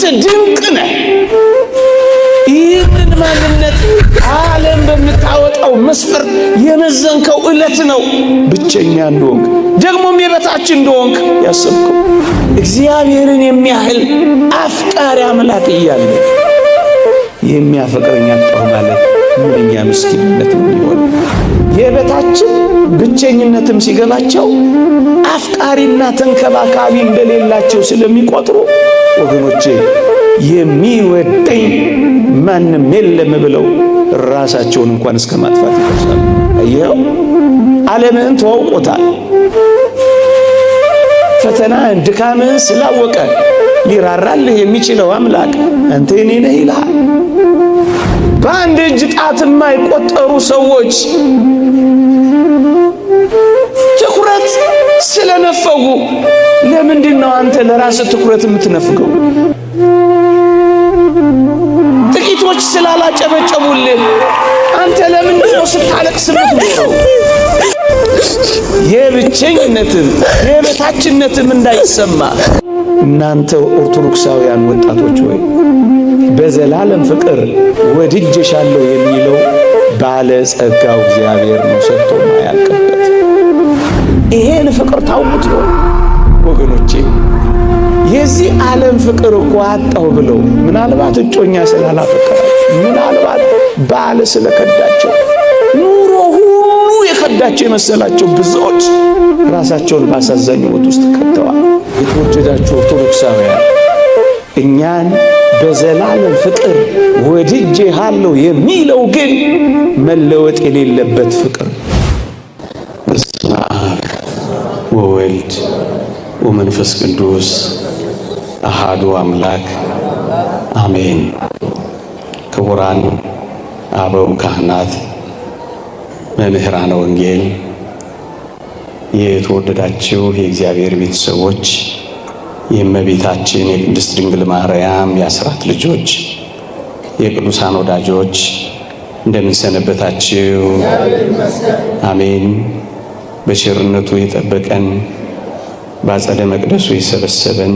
አንተ ድንቅ ነህ። ይህንን ማንነት ዓለም በምታወጣው መስፈርት የመዘንከው ዕለት ነው ብቸኛ እንደሆንክ ደግሞም የበታች እንደሆንክ ያሰብከው። እግዚአብሔርን የሚያህል አፍቃሪ አምላክ እያለ የሚያፈቅረኝ አጣሁ ማለት ምንኛ ምስኪንነት ነው የሚሆን። የበታችን ብቸኝነትም ሲገባቸው አፍቃሪና ተንከባካቢ እንደሌላቸው ስለሚቆጥሩ ወገኖቼ የሚወደኝ ማንም የለም ብለው ራሳቸውን እንኳን እስከ ማጥፋት ይደርሳሉ። አየኸው፣ ዓለምን ተዋውቆታል። ፈተናን ድካምን ስላወቀ ሊራራልህ የሚችለው አምላክ አንተ የኔ ነህ ይልሃል። በአንድ እጅ ጣት የማይቆጠሩ ሰዎች ትኩረት ስለነፈጉ ለምንድን ነው አንተ ለራስህ ትኩረት የምትነፍገው? ጥቂቶች ስላላጨበጨቡልህ አንተ ለምንድን ነው ስታለቅስ የምትኖረው? የብቸኝነትም የበታችነትም እንዳይሰማ እናንተ ኦርቶዶክሳውያን ወጣቶች ሆይ በዘላለም ፍቅር ወድጄሻለሁ የሚለው ባለ ጸጋው እግዚአብሔር ነው ሰጥቶ ማያልቅበት። ይሄን ፍቅር ታውቁት ነው ወገኖቼ። የዚህ ዓለም ፍቅር እኮ አጣው ብለው ምናልባት እጮኛ ስላላፈቀራቸው፣ ምናልባት ባል ስለከዳቸው፣ ኑሮ ሁሉ የከዳቸው የመሰላቸው ብዙዎች ራሳቸውን ባሳዛኝ ሕይወት ውስጥ ከተዋል። የተወደዳችሁ ኦርቶዶክሳውያን እኛን በዘላለም ፍቅር ወድጄሃለሁ የሚለው ግን መለወጥ የሌለበት ፍቅር። በስመ አብ ወወልድ ወመንፈስ ቅዱስ አሃዱ አምላክ አሜን። ክቡራን አበው ካህናት፣ መምህራነ ወንጌል፣ የተወደዳችሁ የእግዚአብሔር ቤተሰቦች፣ የእመቤታችን የቅድስት ድንግል ማርያም የአስራት ልጆች፣ የቅዱሳን ወዳጆች እንደምን ሰነበታችሁ? አሜን። በቸርነቱ የጠበቀን በአጸደ መቅደሱ የሰበሰበን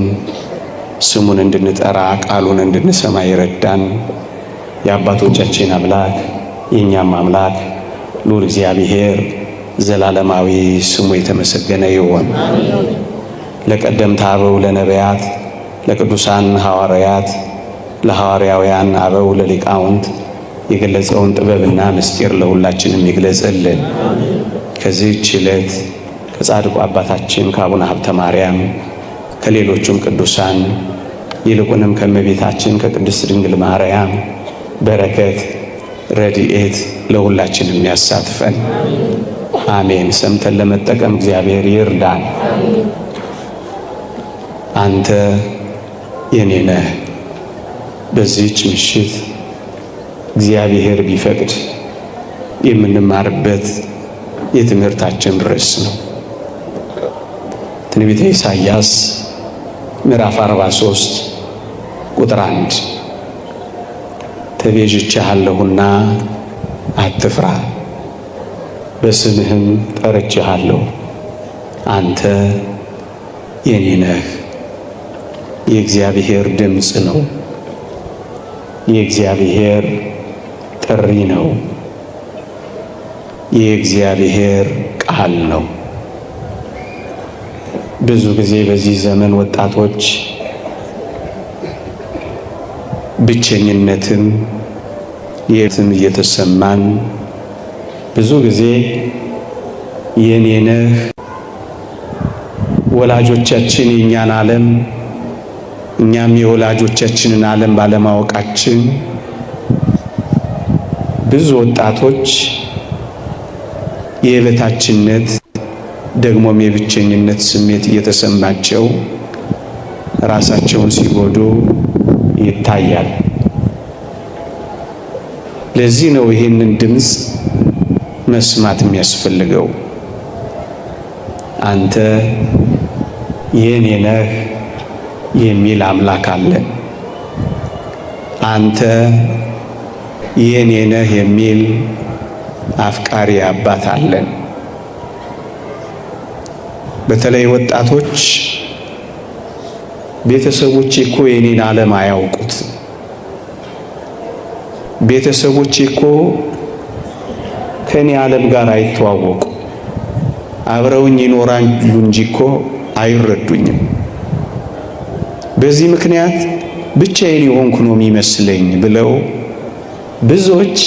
ስሙን እንድንጠራ ቃሉን እንድንሰማ ይረዳን የአባቶቻችን አምላክ የእኛም አምላክ ልዑል እግዚአብሔር ዘላለማዊ ስሙ የተመሰገነ ይሁን። ለቀደምት አበው ለነቢያት፣ ለቅዱሳን ሐዋርያት፣ ለሐዋርያውያን አበው፣ ለሊቃውንት የገለጸውን ጥበብና ምስጢር ለሁላችንም ይግለጽልን። ከዚህች ዕለት ከጻድቁ አባታችን ከአቡነ ሀብተ ማርያም ከሌሎቹም ቅዱሳን ይልቁንም ከእመቤታችን ከቅድስት ድንግል ማርያም በረከት ረድኤት ለሁላችንም ያሳትፈን። አሜን። ሰምተን ለመጠቀም እግዚአብሔር ይርዳን። አንተ የኔ ነህ በዚህች ምሽት እግዚአብሔር ቢፈቅድ የምንማርበት የትምህርታችን ርዕስ ነው። ትንቢተ ኢሳይያስ ምዕራፍ 43 ቁጥር 1 ተቤዥቼሃለሁና አትፍራ፣ በስምህም ጠርቼሃለሁ፣ አንተ የኔ ነህ። የእግዚአብሔር ድምፅ ነው። የእግዚአብሔር ጥሪ ነው። የእግዚአብሔር ቃል ነው። ብዙ ጊዜ በዚህ ዘመን ወጣቶች ብቸኝነትን የትም እየተሰማን ብዙ ጊዜ የኔ ነህ ወላጆቻችን የኛን ዓለም እኛም የወላጆቻችንን ዓለም ባለማወቃችን ብዙ ወጣቶች የበታችነት ደግሞም የብቸኝነት ስሜት እየተሰማቸው ራሳቸውን ሲጎዱ ይታያል። ለዚህ ነው ይህንን ድምፅ መስማት የሚያስፈልገው። አንተ የኔ ነህ የሚል አምላክ አለን። አንተ የኔ ነህ የሚል አፍቃሪ አባት አለን። በተለይ ወጣቶች ቤተሰቦቼ እኮ የኔን ዓለም አያውቁት። ቤተሰቦቼ እኮ ከኔ ዓለም ጋር አይተዋወቁ። አብረውኝ ይኖራሉ እንጂ እኮ አይረዱኝም። በዚህ ምክንያት ብቻዬን የሆንኩ ነው የሚመስለኝ ብለው ብዙዎች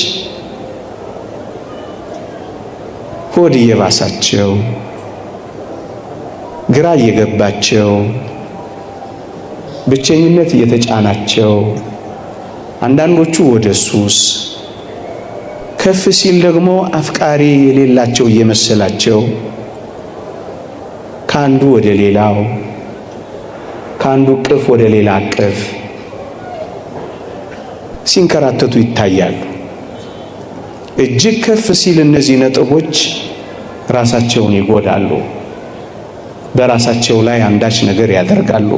ሆድ እየባሳቸው ግራ እየገባቸው ብቸኝነት እየተጫናቸው አንዳንዶቹ ወደ ሱስ ከፍ ሲል ደግሞ አፍቃሪ የሌላቸው እየመሰላቸው ካንዱ ወደ ሌላው ካንዱ ቅፍ ወደ ሌላ ቅፍ ሲንከራተቱ ይታያሉ። እጅግ ከፍ ሲል እነዚህ ነጥቦች ራሳቸውን ይጎዳሉ፣ በራሳቸው ላይ አንዳች ነገር ያደርጋሉ።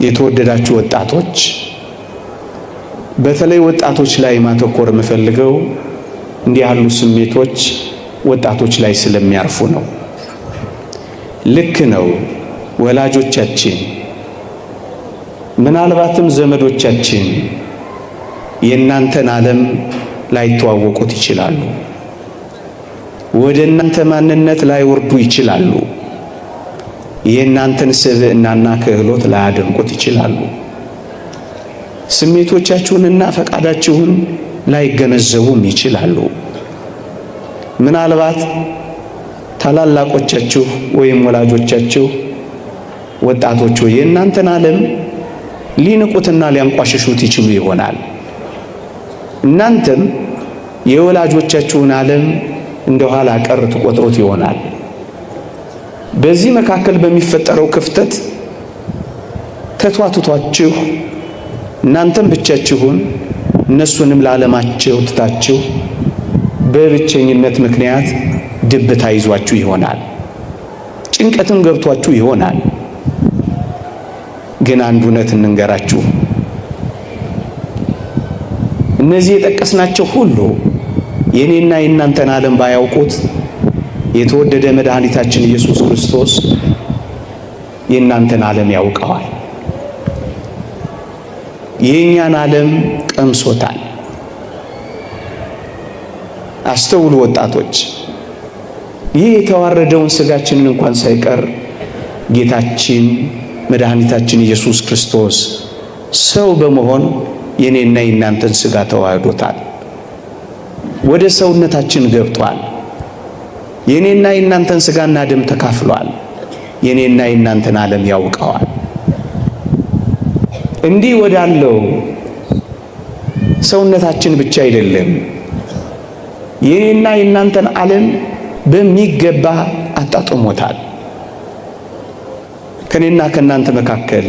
የተወደዳችሁ ወጣቶች፣ በተለይ ወጣቶች ላይ ማተኮር የምፈልገው እንዲህ ያሉ ስሜቶች ወጣቶች ላይ ስለሚያርፉ ነው። ልክ ነው። ወላጆቻችን ምናልባትም ዘመዶቻችን የእናንተን ዓለም ላይተዋወቁት ይችላሉ። ወደ እናንተ ማንነት ላይወርዱ ይችላሉ። የእናንተን ስብዕናና ክህሎት ላያደንቁት ይችላሉ። ስሜቶቻችሁንና ፈቃዳችሁን ላይገነዘቡም ይችላሉ። ምናልባት ታላላቆቻችሁ ወይም ወላጆቻችሁ ወጣቶች የእናንተን ዓለም ሊንቁትና ሊያንቋሽሹት ይችሉ ይሆናል። እናንተም የወላጆቻችሁን ዓለም እንደ ኋላ ቀር ትቆጥሩት ይሆናል። በዚህ መካከል በሚፈጠረው ክፍተት ተቷትቷችሁ እናንተም ብቻችሁን እነሱንም ለዓለማቸው ትታችሁ በብቸኝነት ምክንያት ድብታ ይዟችሁ ይሆናል። ጭንቀትም ገብቷችሁ ይሆናል። ግን አንድ እውነት እንንገራችሁ፣ እነዚህ የጠቀስናቸው ሁሉ የኔና የእናንተን ዓለም ባያውቁት የተወደደ መድኃኒታችን ኢየሱስ ክርስቶስ የእናንተን ዓለም ያውቀዋል። የእኛን ዓለም ቀምሶታል። አስተውሉ ወጣቶች፣ ይህ የተዋረደውን ሥጋችንን እንኳን ሳይቀር ጌታችን መድኃኒታችን ኢየሱስ ክርስቶስ ሰው በመሆን የኔና የእናንተን ሥጋ ተዋህዶታል። ወደ ሰውነታችን ገብቷል። የኔና የእናንተን ሥጋና ደም ተካፍሏል። የኔና የእናንተን ዓለም ያውቀዋል። እንዲህ ወዳለው ሰውነታችን ብቻ አይደለም፣ የኔና የእናንተን ዓለም በሚገባ አጣጥሞታል። ከኔና ከእናንተ መካከል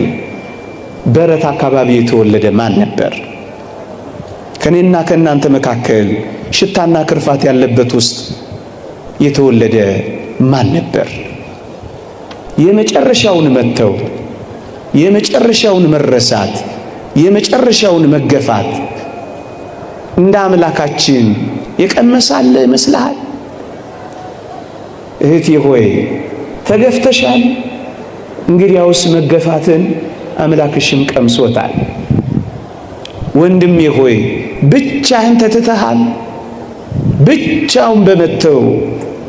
በረት አካባቢ የተወለደ ማን ነበር? ከኔና ከእናንተ መካከል ሽታና ክርፋት ያለበት ውስጥ የተወለደ ማን ነበር? የመጨረሻውን መተው፣ የመጨረሻውን መረሳት፣ የመጨረሻውን መገፋት እንደ አምላካችን የቀመሳለ ይመስልሃል? እህቴ ሆይ ተገፍተሻል። እንግዲያውስ መገፋትን አምላክሽም ቀምሶታል። ወንድሜ ሆይ ብቻህን ተትተሃል። ብቻውን በመተው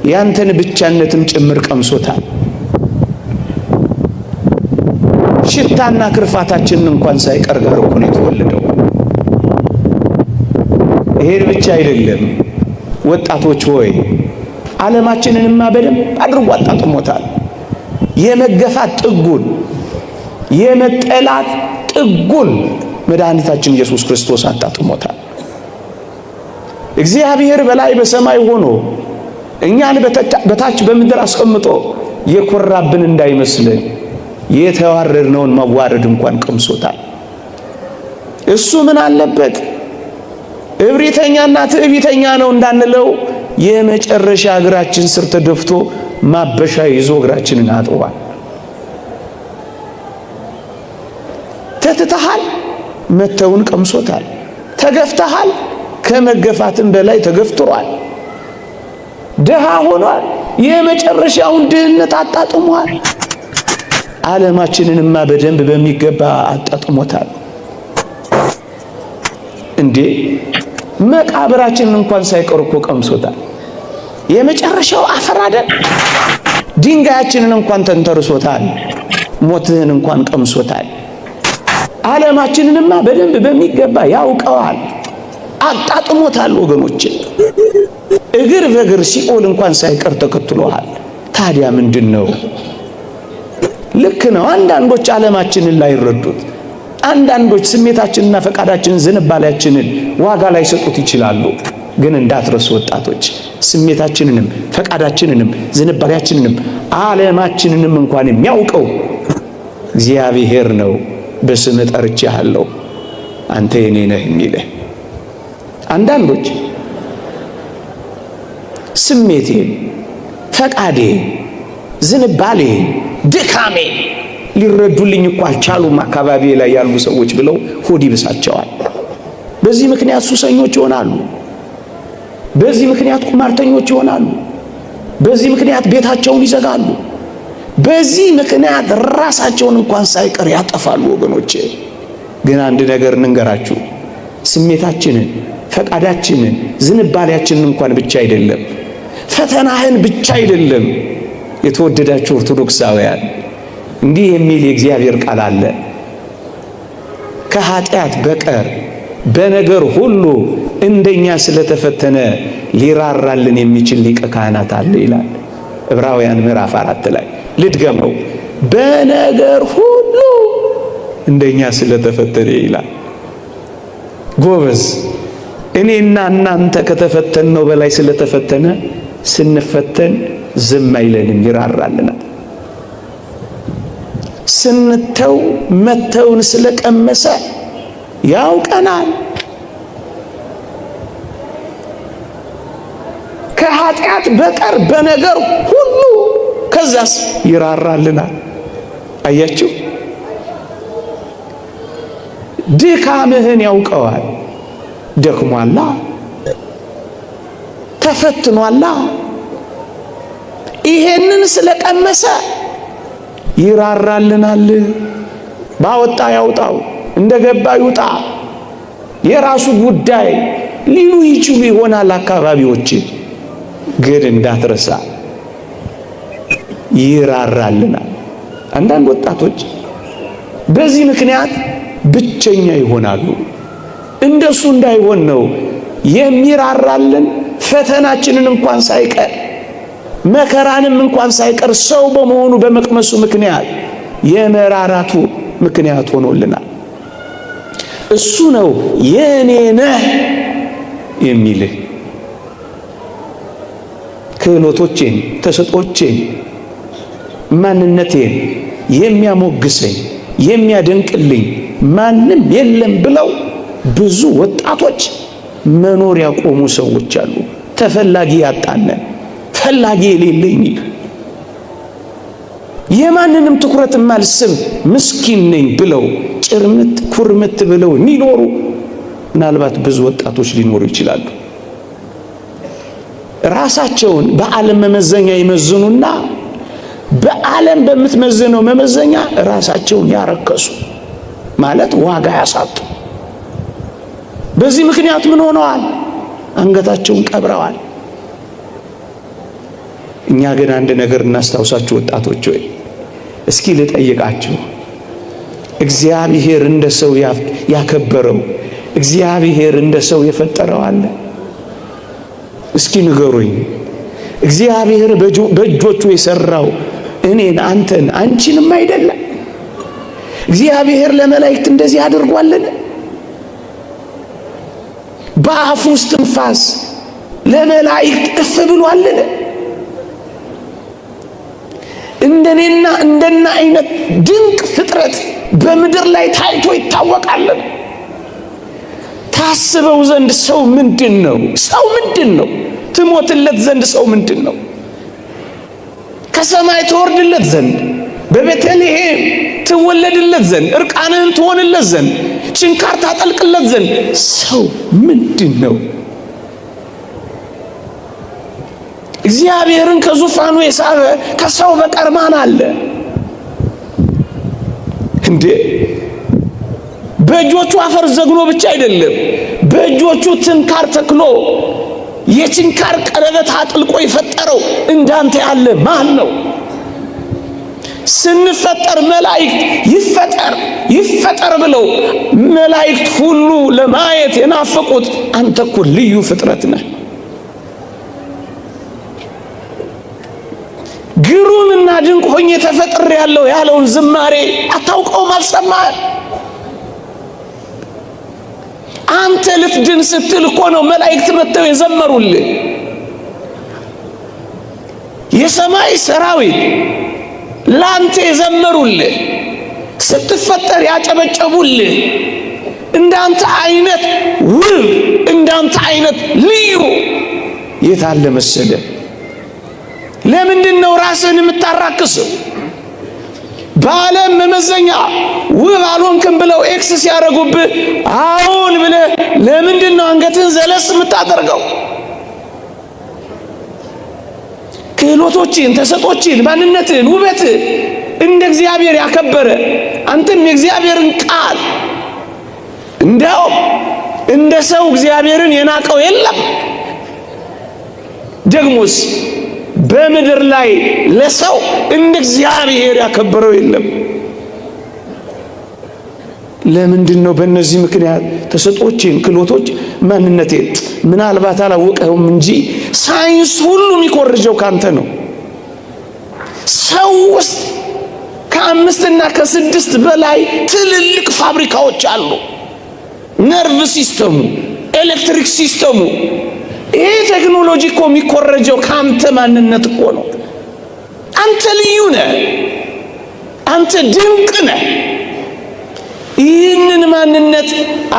ያንተን ብቻነትም ጭምር ቀምሶታል። ሽታና ክርፋታችንን እንኳን ሳይቀር ጋር እኮ ነው የተወለደው። ይሄን ብቻ አይደለም ወጣቶች ሆይ ዓለማችንንማ በደንብ አድርጎ አጣጥሞታል። የመገፋት ጥጉን፣ የመጠላት ጥጉን መድኃኒታችን ኢየሱስ ክርስቶስ አጣጥሞታል። እግዚአብሔር በላይ በሰማይ ሆኖ እኛን በታች በምድር አስቀምጦ የኮራብን እንዳይመስልን የተዋረድነውን መዋረድ እንኳን ቀምሶታል። እሱ ምን አለበት እብሪተኛና ትዕቢተኛ ነው እንዳንለው የመጨረሻ እግራችን ስር ተደፍቶ ማበሻ ይዞ እግራችንን አጥቧል። ተትተሃል፣ መተውን ቀምሶታል። ተገፍተሃል፣ ከመገፋትም በላይ ተገፍቷል። ድሃ ሆኗል፣ የመጨረሻውን ድህነት አጣጥሟል። ዓለማችንንማ በደንብ በሚገባ አጣጥሞታል። እንዴ መቃብራችንን እንኳን ሳይቀር እኮ ቀምሶታል። የመጨረሻው አፈር አይደል? ድንጋያችንን እንኳን ተንተርሶታል። ሞትህን እንኳን ቀምሶታል። ዓለማችንንማ በደንብ በሚገባ ያውቀዋል፣ አጣጥሞታል። ወገኖቼ እግር በእግር ሲኦል እንኳን ሳይቀር ተከትሎሃል። ታዲያ ምንድነው? ልክ ነው። አንዳንዶች ዓለማችንን ላይ ይረዱት፣ አንዳንዶች ስሜታችንና ፈቃዳችንን ዝንባሌያችንን ዋጋ ላይ ሰጡት ይችላሉ። ግን እንዳትረሱ ወጣቶች፣ ስሜታችንንም ፈቃዳችንንም ዝንባሌያችንንም ዓለማችንንም እንኳን የሚያውቀው እግዚአብሔር ነው። በስም ጠርቼሃለሁ አንተ የኔ ነህ የሚልህ። አንዳንዶች ስሜቴን፣ ፈቃዴን፣ ዝንባሌን፣ ድካሜን ሊረዱልኝ እኮ አልቻሉም አካባቢ ላይ ያሉ ሰዎች ብለው ሆድ ይብሳቸዋል። በዚህ ምክንያት ሱሰኞች ይሆናሉ። በዚህ ምክንያት ቁማርተኞች ይሆናሉ። በዚህ ምክንያት ቤታቸውን ይዘጋሉ። በዚህ ምክንያት ራሳቸውን እንኳን ሳይቀር ያጠፋሉ። ወገኖቼ ግን አንድ ነገር እንንገራችሁ፣ ስሜታችንን፣ ፈቃዳችንን፣ ዝንባሌያችንን እንኳን ብቻ አይደለም፣ ፈተናህን ብቻ አይደለም። የተወደዳችሁ ኦርቶዶክሳውያን እንዲህ የሚል የእግዚአብሔር ቃል አለ፣ ከኃጢአት በቀር በነገር ሁሉ እንደኛ ስለተፈተነ ሊራራልን የሚችል ሊቀ ካህናት አለ ይላል ዕብራውያን ምዕራፍ 4 ላይ። ልድገመው፣ በነገር ሁሉ እንደኛ ስለተፈተነ ይላል። ጎበዝ፣ እኔና እናንተ ከተፈተነው በላይ ስለተፈተነ ስንፈተን ዝም አይለንም፣ ይራራልናል። ስንተው መተውን ስለቀመሰ ያውቀናል። ከኃጢአት በቀር በነገር ሁሉ ከዛስ ይራራልናል። አያችሁ፣ ድካምህን ያውቀዋል። ደክሟላ፣ ተፈትኗላ። ይሄንን ስለቀመሰ ይራራልናል። ባወጣ ያውጣው፣ እንደገባ ይውጣ፣ የራሱ ጉዳይ ሊሉ ይችሉ ይሆናል አካባቢዎች። ግን እንዳትረሳ ይራራልናል። አንዳንድ ወጣቶች በዚህ ምክንያት ብቸኛ ይሆናሉ። እንደሱ እንዳይሆን ነው የሚራራልን። ፈተናችንን እንኳን ሳይቀር መከራንም እንኳን ሳይቀር ሰው በመሆኑ በመቅመሱ ምክንያት የመራራቱ ምክንያት ሆኖልናል። እሱ ነው የኔ ነህ የሚልህ። ክህሎቶቼን፣ ተሰጦቼን፣ ማንነቴን የሚያሞግሰኝ የሚያደንቅልኝ ማንም የለም ብለው ብዙ ወጣቶች መኖር ያቆሙ ሰዎች አሉ። ተፈላጊ ያጣነ፣ ፈላጊ የሌለኝ፣ የማንንም ትኩረት ማልስብ ምስኪን ነኝ ብለው ጭርምት ኩርምት ብለው የሚኖሩ ምናልባት ብዙ ወጣቶች ሊኖሩ ይችላሉ። ራሳቸውን በዓለም መመዘኛ ይመዝኑና በዓለም በምትመዝነው መመዘኛ ራሳቸውን ያረከሱ ማለት ዋጋ ያሳጡ። በዚህ ምክንያት ምን ሆነዋል? አንገታቸውን ቀብረዋል። እኛ ግን አንድ ነገር እናስታውሳችሁ ወጣቶች፣ ወይ እስኪ ልጠይቃችሁ፣ እግዚአብሔር እንደ ሰው ያከበረው፣ እግዚአብሔር እንደ ሰው የፈጠረው አለ? እስኪ ንገሩኝ። እግዚአብሔር በእጆቹ የሰራው እኔን፣ አንተን፣ አንቺንም አይደለም? እግዚአብሔር ለመላእክት እንደዚህ አድርጓልን? በአፉ ውስጥ ትንፋስ ለመላእክት እፍ ብሏልን? እንደኔና እንደና አይነት ድንቅ ፍጥረት በምድር ላይ ታይቶ ይታወቃልን? ታስበው ዘንድ ሰው ምንድን ነው? ሰው ምንድን ነው? ትሞትለት ዘንድ ሰው ምንድን ነው? ከሰማይ ትወርድለት ዘንድ፣ በቤተልሔም ትወለድለት ዘንድ፣ እርቃንህን ትሆንለት ዘንድ፣ ችንካር ታጠልቅለት ዘንድ ሰው ምንድን ነው? እግዚአብሔርን ከዙፋኑ የሳበ ከሰው በቀር ማን አለ? እንዴ በእጆቹ አፈር ዘግኖ ብቻ አይደለም፣ በእጆቹ ትንካር ተክሎ የትንካር ቀለበት አጥልቆ የፈጠረው እንዳንተ ያለ ማን ነው? ስንፈጠር መላእክት ይፈጠር ብለው መላእክት ሁሉ ለማየት የናፈቁት አንተ እኮ ልዩ ፍጥረት ነህ። ግሩምና ድንቅ ሆኜ ተፈጥሬያለሁ ያለውን ዝማሬ አታውቀውም? አልሰማህም? አንተ ልትድን ስትል እኮ ነው መላእክት መጥተው የዘመሩልህ። የሰማይ ሰራዊት ላንተ የዘመሩልህ፣ ስትፈጠር ያጨበጨቡልህ። እንዳንተ አይነት ውብ፣ እንዳንተ አይነት ልዩ የት አለ መሰለህ? ለምንድን ነው ራስህን የምታራክሰው? በዓለም መመዘኛ ውብ አልሆንክም ብለው ኤክስ ሲያደርጉብህ አሁን ብለህ ለምንድን ነው አንገትህን ዘለስ የምታደርገው? ክህሎቶችን፣ ተሰጦችን፣ ማንነትን፣ ውበትን እንደ እግዚአብሔር ያከበረ አንተም የእግዚአብሔርን ቃል እንዲያውም እንደ ሰው እግዚአብሔርን የናቀው የለም። ደግሞስ በምድር ላይ ለሰው እንደ እግዚአብሔር ያከበረው የለም። ለምንድን ነው? በእነዚህ ምክንያት ተሰጦችን፣ ክህሎቶች፣ ማንነቴን ምናልባት አላወቀውም እንጂ ሳይንስ ሁሉ የሚኮርጀው ካንተ ነው። ሰው ውስጥ ከ5 እና ከ6 በላይ ትልልቅ ፋብሪካዎች አሉ። ነርቭ ሲስተሙ፣ ኤሌክትሪክ ሲስተሙ። ይሄ ቴክኖሎጂ እኮ የሚኮረጀው ካንተ ማንነት እኮ ነው። አንተ ልዩ ነህ። አንተ ድንቅ ነህ። ይህንን ማንነት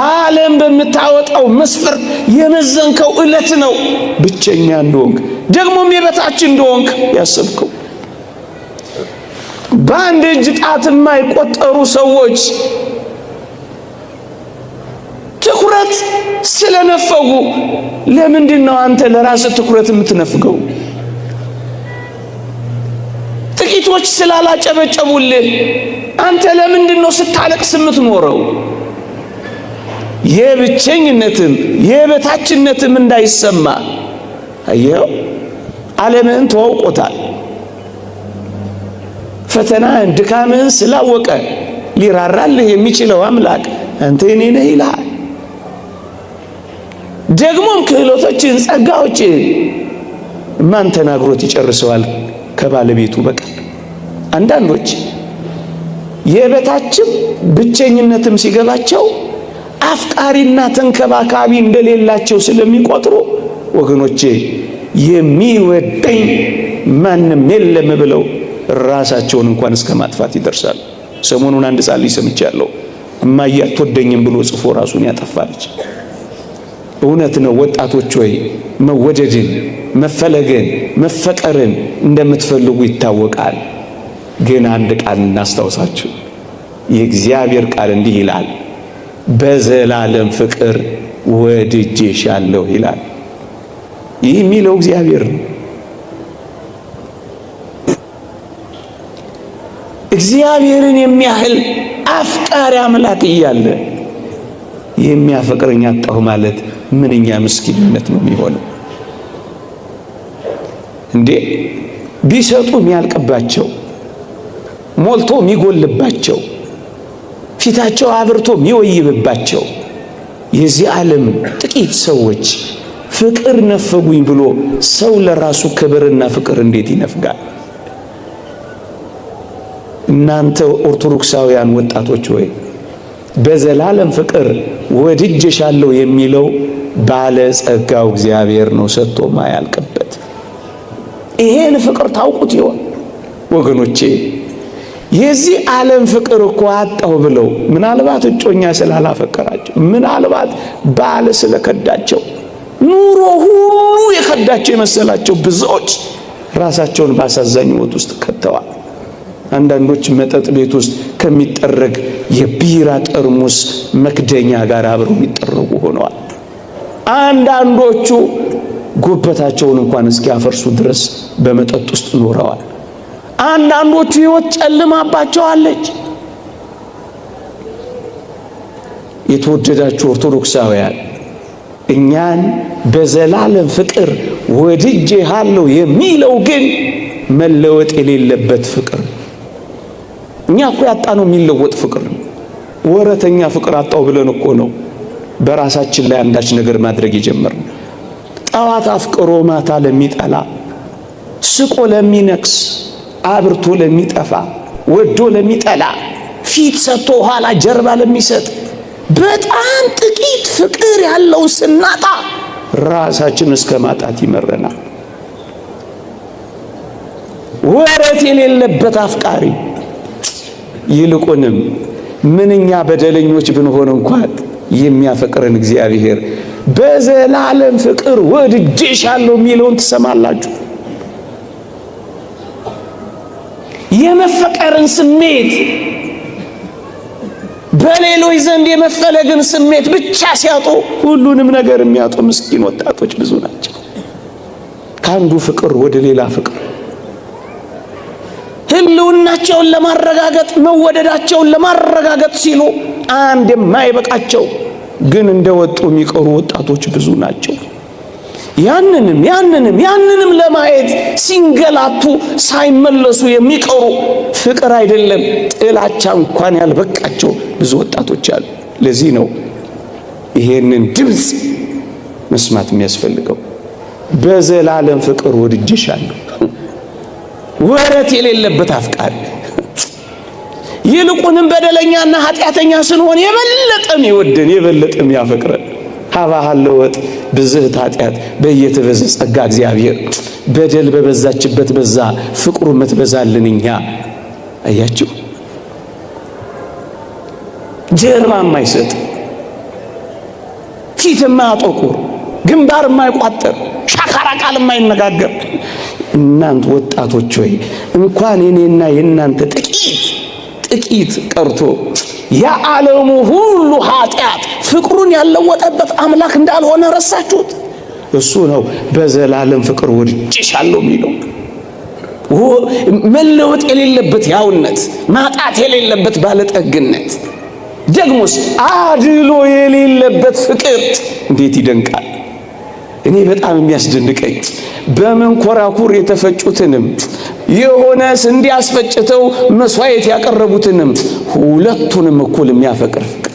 ዓለም በምታወጣው መስፈርት የመዘንከው ዕለት ነው ብቸኛ እንደሆንክ፣ ደግሞም የበታች እንደሆንክ ያሰብከው። በአንድ እጅ ጣት የማይቆጠሩ ሰዎች ትኩረት ስለነፈጉ ለምንድን ነው አንተ ለራስህ ትኩረት የምትነፍገው? ጥቂቶች ስላላጨበጨቡልህ አንተ ለምንድን ነው ስታለቅስ የምትኖረው? የብቸኝነትም የበታችነትም እንዳይሰማ አየው። ዓለምህን ተዋውቆታል። ፈተናህን ድካምህን ስላወቀ ሊራራልህ የሚችለው አምላክ አንተ የኔ ነህ ይልሃል። ደግሞም ክህሎቶችን፣ ጸጋዎችን ማን ተናግሮት ይጨርሰዋል ከባለቤቱ በቀር? አንዳንዶች የበታችም ብቸኝነትም ሲገባቸው አፍቃሪና ተንከባካቢ እንደሌላቸው ስለሚቆጥሩ ወገኖቼ የሚወደኝ ማንም የለም ብለው ራሳቸውን እንኳን እስከ ማጥፋት ይደርሳሉ። ሰሞኑን አንድ ሕፃን ልጅ ሰምቻለሁ። እማዬ አትወደኝም ብሎ ጽፎ ራሱን ያጠፋለች። እውነት ነው። ወጣቶች ሆይ መወደድን፣ መፈለግን፣ መፈቀርን እንደምትፈልጉ ይታወቃል። ግን አንድ ቃል እናስታውሳችሁ። የእግዚአብሔር ቃል እንዲህ ይላል፣ በዘላለም ፍቅር ወድጄሻለሁ ይላል። ይህ የሚለው እግዚአብሔር ነው። እግዚአብሔርን የሚያህል አፍቃሪ አምላክ እያለ የሚያፈቅረኝ አጣሁ ማለት ምንኛ ምስኪንነት ነው የሚሆነው? እንዴ ቢሰጡ የሚያልቅባቸው፣ ሞልቶ የሚጎልባቸው፣ ፊታቸው አብርቶ የሚወይብባቸው የዚህ ዓለም ጥቂት ሰዎች ፍቅር ነፈጉኝ ብሎ ሰው ለራሱ ክብርና ፍቅር እንዴት ይነፍጋል? እናንተ ኦርቶዶክሳውያን ወጣቶች ሆይ በዘላለም ፍቅር ወድጄሻለሁ የሚለው ባለ ጸጋው እግዚአብሔር ነው፣ ሰጥቶ ማያልቅበት። ይሄን ፍቅር ታውቁት ይሆን ወገኖቼ? የዚህ ዓለም ፍቅር እኮ አጣሁ ብለው ምናልባት እጮኛ ስላላፈቀራቸው፣ ምናልባት ባል ስለከዳቸው፣ ኑሮ ሁሉ የከዳቸው የመሰላቸው ብዙዎች ራሳቸውን ባሳዛኝ ሕይወት ውስጥ ከተዋል። አንዳንዶች መጠጥ ቤት ውስጥ ከሚጠረግ የቢራ ጠርሙስ መክደኛ ጋር አብረው የሚጠረጉ ሆነዋል። አንዳንዶቹ ጉበታቸውን እንኳን እስኪያፈርሱ ድረስ በመጠጥ ውስጥ ኖረዋል። አንዳንዶቹ ሕይወት ጨልማባቸዋለች። የተወደዳችሁ ኦርቶዶክሳውያን እኛን በዘላለም ፍቅር ወድጄሃለሁ የሚለው ግን መለወጥ የሌለበት ፍቅር። እኛ እኮ ያጣነው የሚለወጥ ፍቅር ነው። ወረተኛ ፍቅር አጣው ብለን እኮ ነው በራሳችን ላይ አንዳች ነገር ማድረግ የጀመርነው። ጠዋት አፍቅሮ ማታ ለሚጠላ፣ ስቆ ለሚነክስ፣ አብርቶ ለሚጠፋ፣ ወዶ ለሚጠላ፣ ፊት ሰጥቶ ኋላ ጀርባ ለሚሰጥ በጣም ጥቂት ፍቅር ያለው ስናጣ ራሳችን እስከ ማጣት ይመረናል። ወረት የሌለበት አፍቃሪ። ይልቁንም ምንኛ በደለኞች ብንሆን እንኳን የሚያፈቅረን እግዚአብሔር በዘላለም ፍቅር ወድጄሻለሁ የሚለውን ትሰማላችሁ። የመፈቀርን ስሜት በሌሎች ዘንድ የመፈለግን ስሜት ብቻ ሲያጡ ሁሉንም ነገር የሚያጡ ምስኪን ወጣቶች ብዙ ናቸው። ከአንዱ ፍቅር ወደ ሌላ ፍቅር ህልውናቸውን ለማረጋገጥ መወደዳቸውን ለማረጋገጥ ሲሉ አንድ የማይበቃቸው ግን እንደወጡ የሚቀሩ ወጣቶች ብዙ ናቸው። ያንንም ለማየት ሲንገላቱ ሳይመለሱ የሚቀሩ ፍቅር አይደለም ጥላቻ እንኳን ያልበቃቸው ብዙ ወጣቶች አሉ። ለዚህ ነው ይሄንን ድምፅ መስማት የሚያስፈልገው። በዘላለም ፍቅር ወድጄሻለሁ። ወረት የሌለበት አፍቃሪ። ይልቁንም በደለኛና ኃጢአተኛ ስንሆን የበለጠም ይወደን የበለጠም ያፈቅረን። ሀባሃለወጥ ብዝህት ኃጢአት በየተበዘ ጸጋ እግዚአብሔር በደል በበዛችበት በዛ ፍቅሩ የምትበዛልን እኛ። አያችሁ፣ ጀርባ የማይሰጥ ፊት የማያጠቁር ግንባር የማይቋጠር ሻካራ ቃል የማይነጋገር እናንተ ወጣቶች ሆይ እንኳን የኔና የናንተ ጥቂት ቀርቶ የዓለሙ ሁሉ ኃጢአት ፍቅሩን ያለወጠበት አምላክ እንዳልሆነ ረሳችሁት? እሱ ነው በዘላለም ፍቅር ወድጄሻለሁ የሚለው። መለወጥ የሌለበት ያውነት፣ ማጣት የሌለበት ባለጠግነት፣ ደግሞስ አድሎ የሌለበት ፍቅር እንዴት ይደንቃል! እኔ በጣም የሚያስደንቀኝ በመንኮራኩር የተፈጩትንም የሆነ ስንዴ አስፈጭተው መስዋዕት ያቀረቡትንም ሁለቱንም እኩል የሚያፈቅር ፍቅር፣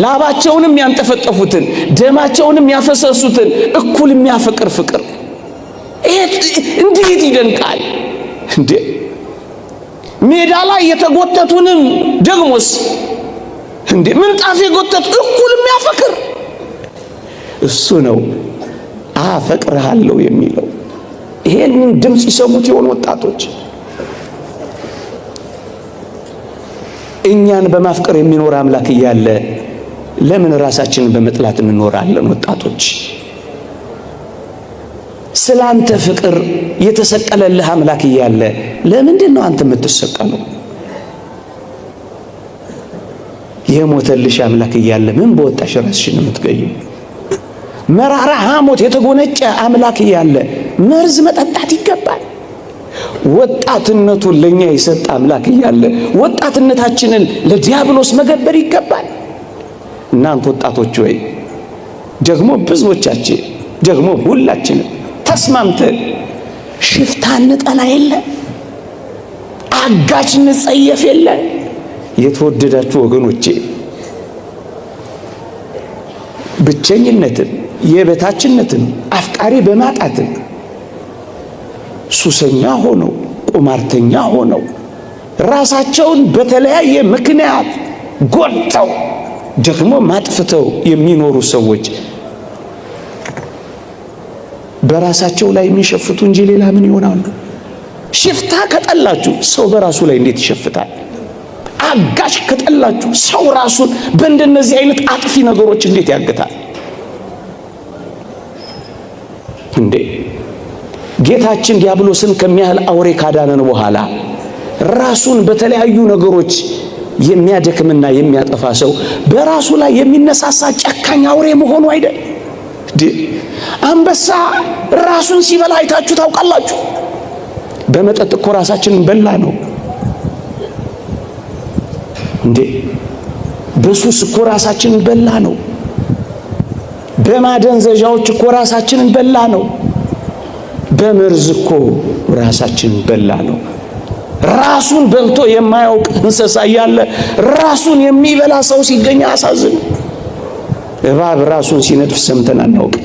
ላባቸውንም ያንጠፈጠፉትን ደማቸውንም ያፈሰሱትን እኩል የሚያፈቅር ፍቅር እንዴት ይደንቃል እንዴ! ሜዳ ላይ የተጎተቱንም ደግሞስ እንዴ ምንጣፍ የጎተቱ እኩል የሚያፈቅር እሱ ነው አፈቅርሃለሁ የሚለው። ይሄንን ድምፅ ይሰሙት ይሆን ወጣቶች? እኛን በማፍቀር የሚኖር አምላክ እያለ ለምን ራሳችንን በመጥላት እንኖራለን? ወጣቶች፣ ስላንተ ፍቅር የተሰቀለልህ አምላክ እያለ ለምንድን ነው አንተ የምትሰቀለው? የሞተልሽ አምላክ እያለ ምን በወጣሽ ራስሽን የምትገይው? መራራ ሐሞት የተጎነጨ አምላክ እያለ መርዝ መጠጣት ይገባል? ወጣትነቱን ለኛ የሰጠ አምላክ እያለ ወጣትነታችንን ለዲያብሎስ መገበር ይገባል? እናንተ ወጣቶች ወይ ደግሞ ብዙዎቻችን ደግሞ ሁላችንም ተስማምተን ሽፍታ እንጠላ የለ፣ አጋች እንጸየፍ የለ። የተወደዳችሁ ወገኖቼ ብቸኝነትን የበታችነትን አፍቃሪ በማጣትን ሱሰኛ ሆነው ቁማርተኛ ሆነው ራሳቸውን በተለያየ ምክንያት ጎድተው ደግሞ ማጥፍተው የሚኖሩ ሰዎች በራሳቸው ላይ የሚሸፍቱ እንጂ ሌላ ምን ይሆናሉ? ሽፍታ ከጠላችሁ ሰው በራሱ ላይ እንዴት ይሸፍታል? አጋሽ ከጠላችሁ ሰው ራሱን በእንደነዚህ አይነት አጥፊ ነገሮች እንዴት ያግታል? እንዴ ጌታችን ዲያብሎስን ከሚያህል አውሬ ካዳነን በኋላ ራሱን በተለያዩ ነገሮች የሚያደክምና የሚያጠፋ ሰው በራሱ ላይ የሚነሳሳ ጨካኝ አውሬ መሆኑ አይደል? አንበሳ ራሱን ሲበላ አይታችሁ ታውቃላችሁ? በመጠጥ እኮ ራሳችንን በላ ነው እንዴ። በሱስ እኮ ራሳችንን በላ ነው። በማደንዘዣዎች እኮ ራሳችንን በላ ነው። በመርዝ እኮ ራሳችንን በላ ነው። ራሱን በልቶ የማያውቅ እንስሳ እያለ ራሱን የሚበላ ሰው ሲገኝ አሳዝን። እባብ ራሱን ሲነድፍ ሰምተን አናውቅ።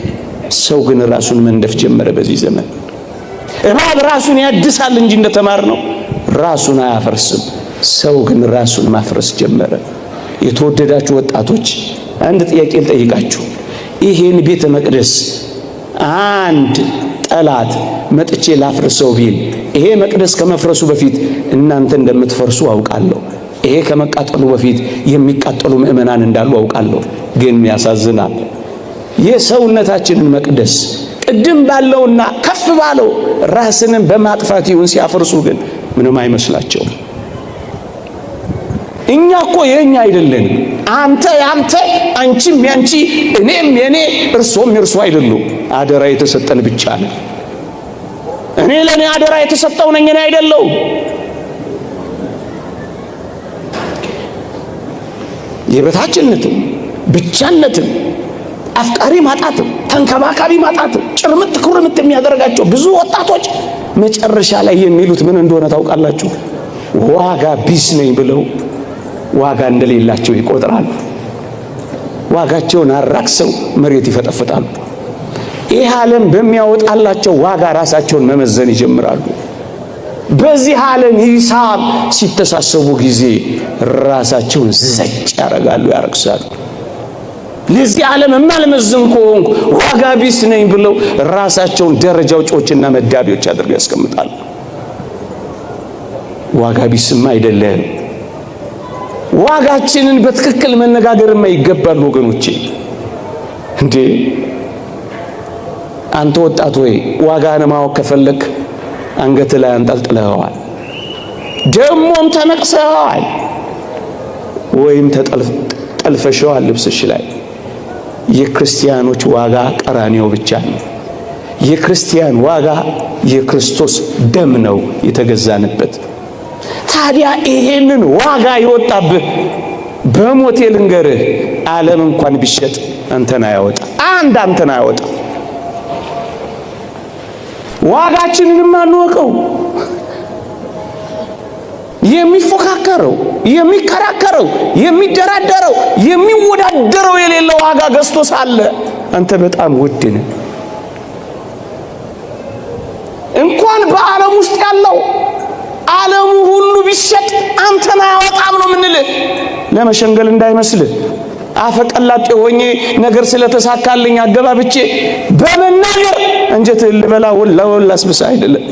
ሰው ግን ራሱን መንደፍ ጀመረ በዚህ ዘመን። እባብ ራሱን ያድሳል እንጂ እንደተማርነው ራሱን አያፈርስም። ሰው ግን ራሱን ማፍረስ ጀመረ። የተወደዳችሁ ወጣቶች አንድ ጥያቄ ልጠይቃችሁ። ይሄን ቤተ መቅደስ አንድ ጠላት መጥቼ ላፍርሰው ቢል ይሄ መቅደስ ከመፍረሱ በፊት እናንተ እንደምትፈርሱ አውቃለሁ። ይሄ ከመቃጠሉ በፊት የሚቃጠሉ ምእመናን እንዳሉ አውቃለሁ። ግን ያሳዝናል። የሰውነታችንን መቅደስ ቅድም ባለውና ከፍ ባለው ራስንን በማጥፋት ይሁን ሲያፈርሱ ግን ምንም አይመስላቸውም። እኛ እኮ የኛ አይደለንም። አንተ ያንተ፣ አንቺም ያንቺ፣ እኔም የኔ፣ እርሶም የእርሶ አይደሉም። አደራ የተሰጠን ብቻ ነው። እኔ ለኔ አደራ የተሰጠው ነኝ፣ እኔ አይደለሁም። የበታችነትን፣ ብቻነትን፣ አፍቃሪ ማጣትን፣ ተንከባካቢ ማጣትን ጭርምት ኩርምት የሚያደርጋቸው ብዙ ወጣቶች መጨረሻ ላይ የሚሉት ምን እንደሆነ ታውቃላችሁ? ዋጋ ቢስ ነኝ ብለው ዋጋ እንደሌላቸው ይቆጥራሉ። ዋጋቸውን አራክሰው መሬት ይፈጠፍጣሉ። ይህ ዓለም በሚያወጣላቸው ዋጋ ራሳቸውን መመዘን ይጀምራሉ። በዚህ ዓለም ሂሳብ ሲተሳሰቡ ጊዜ ራሳቸውን ዘጭ ያረጋሉ፣ ያረክሳሉ። ለዚህ ዓለም የማልመዝን ከሆንኩ ዋጋ ቢስ ነኝ ብለው ራሳቸውን ደረጃዎችና መዳቢዎች አድርገው ያስቀምጣሉ። ዋጋ ቢስማ አይደለም። ዋጋችንን በትክክል መነጋገርማ ይገባል ወገኖቼ። እንዴ አንተ ወጣት ወይ ዋጋህን ማወቅ ከፈለክ አንገት ላይ አንጠልጥለዋል፣ ደሞም ተነቅሰዋል፣ ወይም ተጠልፈሸዋል ልብስሽ ላይ። የክርስቲያኖች ዋጋ ቀራንዮ ብቻ ነው። የክርስቲያን ዋጋ የክርስቶስ ደም ነው የተገዛንበት። ታዲያ ይሄንን ዋጋ ይወጣብህ በሞቴ ልንገርህ፣ ዓለም እንኳን ቢሸጥ አንተን አያወጣ፣ አንተን አያወጣ። ዋጋችንን ማንወቀው የሚፎካከረው፣ የሚከራከረው፣ የሚደራደረው፣ የሚወዳደረው የሌለው ዋጋ ገዝቶ ሳለ አንተ በጣም ውድ ነህ። እንኳን በዓለም ውስጥ ያለው ዓለሙ ሁሉ ቢሸጥ አንተን አያወጣም ነው የምንልህ። ለመሸንገል እንዳይመስልህ አፈቀላጤ ሆኜ ነገር ስለተሳካልኝ አገባብቼ በመናገር አንጀትህን ልበላ ወላ አስብሳ አይደለም።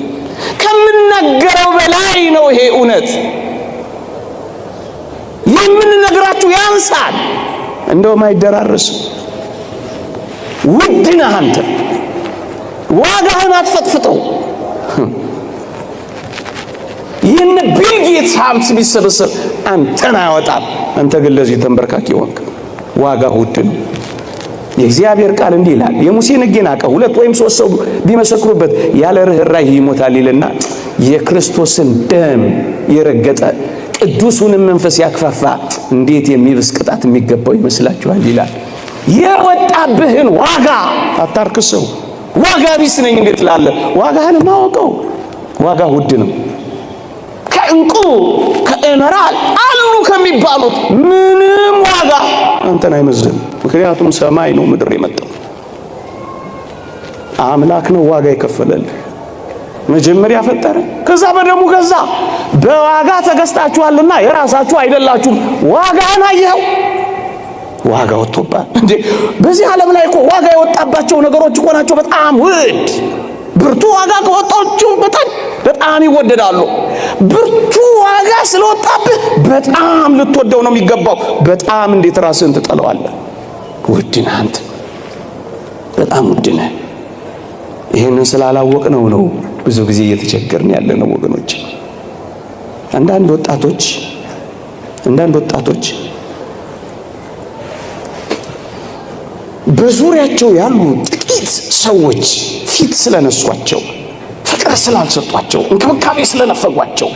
ከምናገረው በላይ ነው ይሄ እውነት። የምንነግራችሁ ያንሳል፣ እንደውም አይደራረስም። ውድ ነህ አንተ። ዋጋህን አትፈጥፍጠው። ይህን ቢል ጌትስ ሀብት ቢሰበሰብ አንተን አያወጣም። አንተ ግን ለዚህ ተንበርካኪ ሆንክ። ዋጋ ውድ ነው። የእግዚአብሔር ቃል እንዲህ ይላል፣ የሙሴን ሕግ የናቀ 2 ወይም 3 ሰው ቢመሰክሩበት ያለ ርኅራኄ ይሞታል ይልና የክርስቶስን ደም የረገጠ ቅዱሱንም መንፈስ ያክፋፋ እንዴት የሚብስ ቅጣት የሚገባው ይመስላችኋል ይላል። የወጣብህን ዋጋ አታርክሰው። ዋጋ ቢስ ነኝ እንዴት ትላለህ? ዋጋህን ማወቀው። ዋጋ ውድ ነው። ከእንቁ ከኤመራልድ አሉ ከሚባሉት ምንም ዋጋ አንተን አይመዝንም። ምክንያቱም ሰማይ ነው ምድር የመጣው አምላክ ነው ዋጋ የከፈለልህ። መጀመሪያ ፈጠረ፣ ከዛ በደሙ ገዛ። በዋጋ ተገዝታችኋልና የራሳችሁ አይደላችሁም። ዋጋህን አየኸው? ዋጋ ወጥቶባል እንዴ? በዚህ ዓለም ላይ እኮ ዋጋ የወጣባቸው ነገሮች እኮ ናቸው በጣም ውድ። ብርቱ ዋጋ ከወጣቸው በጣም ይወደዳሉ። ብርቱ ዋጋ ስለወጣብህ በጣም ልትወደው ነው የሚገባው። በጣም እንዴት ራስህን ትጠለዋለህ? ውድ ነህ አንተ፣ በጣም ውድ ነህ። ይህንን ስላላወቅነው ነው ብዙ ጊዜ እየተቸገርን ያለነው ወገኖች። አንዳንድ ወጣቶች በዙሪያቸው ያሉ ጥቂት ሰዎች ፊት ስለነሷቸው፣ ፍቅር ስላልሰጧቸው፣ እንክብካቤ ስለነፈጓቸው፣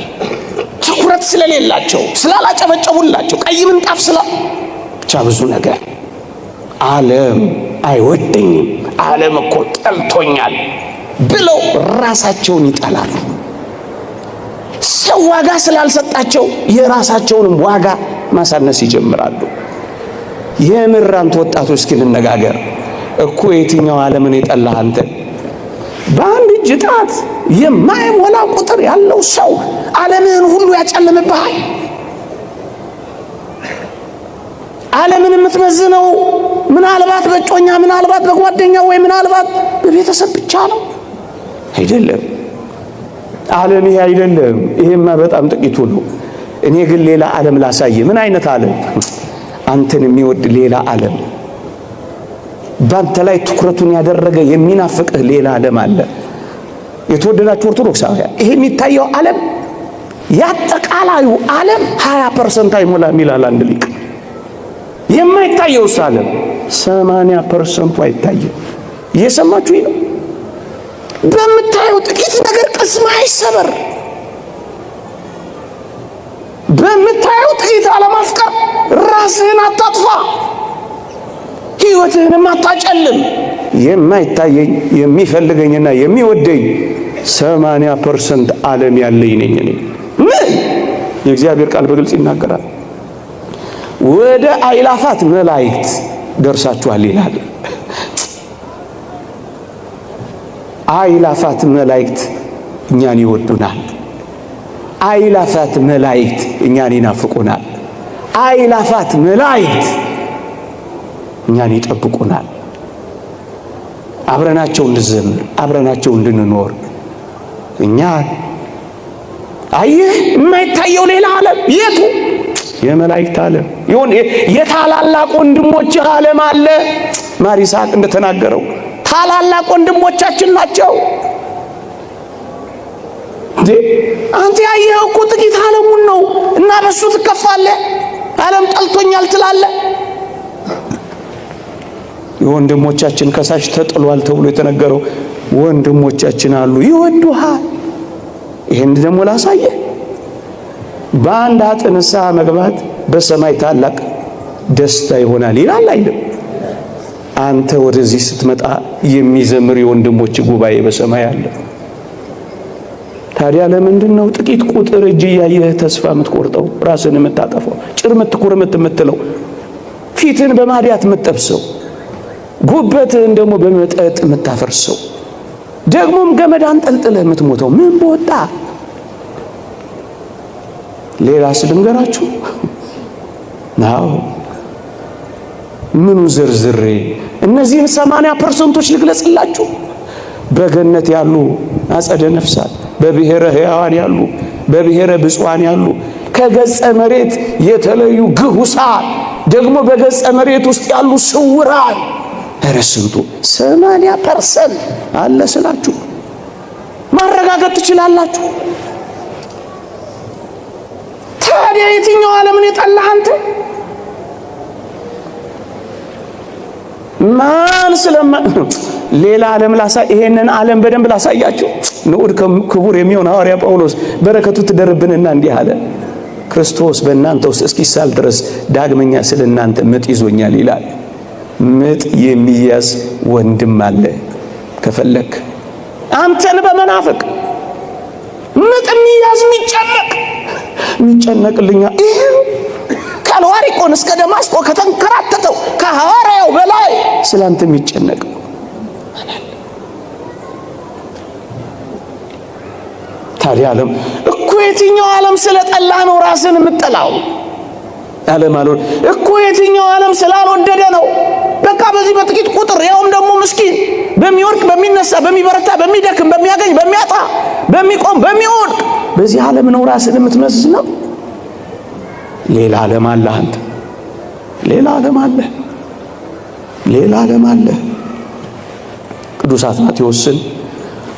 ትኩረት ስለሌላቸው፣ ስላላጨበጨቡላቸው፣ ቀይ ምንጣፍ ብቻ ብዙ ነገር። ዓለም አይወደኝም፣ ዓለም እኮ ጠልቶኛል ብለው ራሳቸውን ይጠላሉ። ሰው ዋጋ ስላልሰጣቸው የራሳቸውንም ዋጋ ማሳነስ ይጀምራሉ። የምር አንተ ወጣቶች እስኪ እንነጋገር እኮ የትኛው ዓለምን የጠላህ አንተ? በአንድ እጅ ጣት የማይሞላ ቁጥር ያለው ሰው ዓለምን ሁሉ ያጨልምብሃል። ዓለምን የምትመዝነው ምናልባት በጮኛ፣ ምናልባት በጓደኛ፣ ወይ ምናልባት በቤተሰብ ብቻ ነው አይደለም። ዓለም ይሄ አይደለም። ይሄማ በጣም ጥቂቱ ነው። እኔ ግን ሌላ ዓለም ላሳየ። ምን አይነት ዓለም? አንተን የሚወድ ሌላ ዓለም፣ ባንተ ላይ ትኩረቱን ያደረገ የሚናፍቅህ ሌላ ዓለም አለ። የተወደዳችሁ ኦርቶዶክሳውያን፣ ይሄ የሚታየው ዓለም ያጠቃላዩ ዓለም 20% አይሞላም ይላል አንድ ሊቅ። የማይታየውስ ዓለም 80% አይታየም። እየሰማችሁ ነው? በምታየው ጥቂት ነገር ቅስምህ አይሰበር። በምታየው ጥቂት አለማፍቀር ራስህን አታጥፋ፣ ሕይወትህንም አታጨልም። የማይታየኝ የሚፈልገኝና የሚወደኝ 80% ዓለም ያለኝ ነኝ እኔ። ምን የእግዚአብሔር ቃል በግልጽ ይናገራል። ወደ አእላፋት መላእክት ደርሳችኋል ይላል። አእላፋት መላእክት እኛን ይወዱናል። አእላፋት መላእክት እኛን ይናፍቁናል። አእላፋት መላእክት እኛን ይጠብቁናል። አብረናቸው እንድንዘምር፣ አብረናቸው እንድንኖር። እኛ አየህ የማይታየው ሌላ ዓለም የቱ? የመላእክት ዓለም ይሁን። የታላላቅ ወንድሞችህ ዓለም አለ። ማር ይስሐቅ እንደተናገረው ታላላቅ ወንድሞቻችን ናቸው። አንተ ያየኸው እኮ ጥቂት ዓለሙን ነው እና በሱ ትከፋለህ። ዓለም ጠልቶኛል ትላለህ። የወንድሞቻችን ከሳሽ ተጥሏል ተብሎ የተነገረው ወንድሞቻችን አሉ፣ ይወዱሃል። ይሄን ደግሞ ላሳየህ። በአንድ ኃጥእ ንስሐ መግባት በሰማይ ታላቅ ደስታ ይሆናል ይላል አይደል? አንተ ወደዚህ ስትመጣ የሚዘምር የወንድሞች ጉባኤ በሰማይ አለ። ታዲያ ለምንድን ነው ጥቂት ቁጥር እጅ እያየህ ተስፋ የምትቆርጠው፣ ራስን የምታጠፋው፣ ጭር የምትኩርምት የምትለው፣ ፊትን በማዲያት የምትጠብሰው፣ ጉበትህን ደግሞ በመጠጥ የምታፈርሰው፣ ደግሞም ገመድ አንጠልጥለህ የምትሞተው? ምን በወጣ ሌላ ስልንገራችሁ ናው ምኑ ዝርዝሬ እነዚህን 80%ቶች ልግለጽላችሁ። በገነት ያሉ አጸደ ነፍሳት፣ በብሔረ ሕያዋን ያሉ፣ በብሔረ ብፁዓን ያሉ፣ ከገጸ መሬት የተለዩ ግሁሳን፣ ደግሞ በገጸ መሬት ውስጥ ያሉ ስውራን። ኧረ ስንቱ 80% አለ ስላችሁ ማረጋገጥ ትችላላችሁ። ታዲያ የትኛው ዓለምን የጠላህ አንተ? ማን ሌላ ዓለም ይሄንን ዓለም በደንብ ላሳያችሁ። ንዑድ ክቡር የሚሆን ሐዋርያ ጳውሎስ በረከቱ ትደርብንና እንዲህ አለ። ክርስቶስ በእናንተ ውስጥ እስኪሳል ድረስ ዳግመኛ ስለ እናንተ ምጥ ይዞኛል ይላል። ምጥ የሚያዝ ወንድም አለ። ከፈለክ አንተን በመናፈቅ ምጥ የሚያዝ የሚጨነቅልኛ ይሄው ከአልዋሪቆን እስከ ደማስቆ ከተንከራተተው ከሐዋርያው በላይ ስላንተ የሚጨነቅ ታዲያ ዓለም እኮ የትኛው ዓለም ስለጠላ ነው ራስን የምትጠላው? ዓለም አልወድ እኮ የትኛው ዓለም ስላልወደደ ነው። በቃ በዚህ በጥቂት ቁጥር ያውም ደግሞ ምስኪን በሚወርቅ በሚነሳ በሚበረታ በሚደክም በሚያገኝ በሚያጣ በሚቆም በሚወድቅ በዚህ ዓለም ነው ራስን የምትመዝነው። ሌላ ዓለም አለ። አንተ ሌላ ዓለም አለ፣ ሌላ ዓለም አለ። ቅዱስ አትናቴዎስን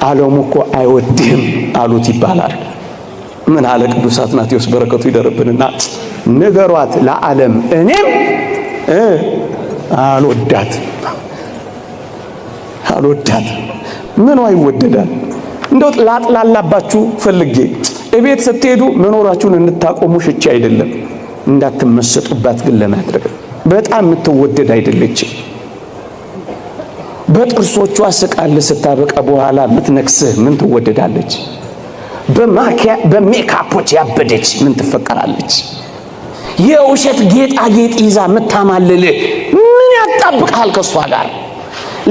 ዓለሙ እኮ አይወድህም አሉት ይባላል። ምን አለ ቅዱስ አትናቴዎስ በረከቱ ይደርብንና ንገሯት ለዓለም እኔም አልወዳት። ምኗ ይወደዳል? እንደው ላጥላላባችሁ ፈልጌ እቤት ስትሄዱ መኖራችሁን እንድታቆሙ ሽቼ አይደለም፣ እንዳትመሰጡባት ግን ለማድረግ በጣም የምትወደድ አይደለችም። በጥርሶቿ ስቃል ስታበቃ በኋላ የምትነክስህ ምን ትወደዳለች? በሜካፖች ያበደች ምን ትፈቀራለች? የውሸት ጌጣጌጥ ይዛ የምታማልልህ ምን ያጣብቃል ከሷ ጋር?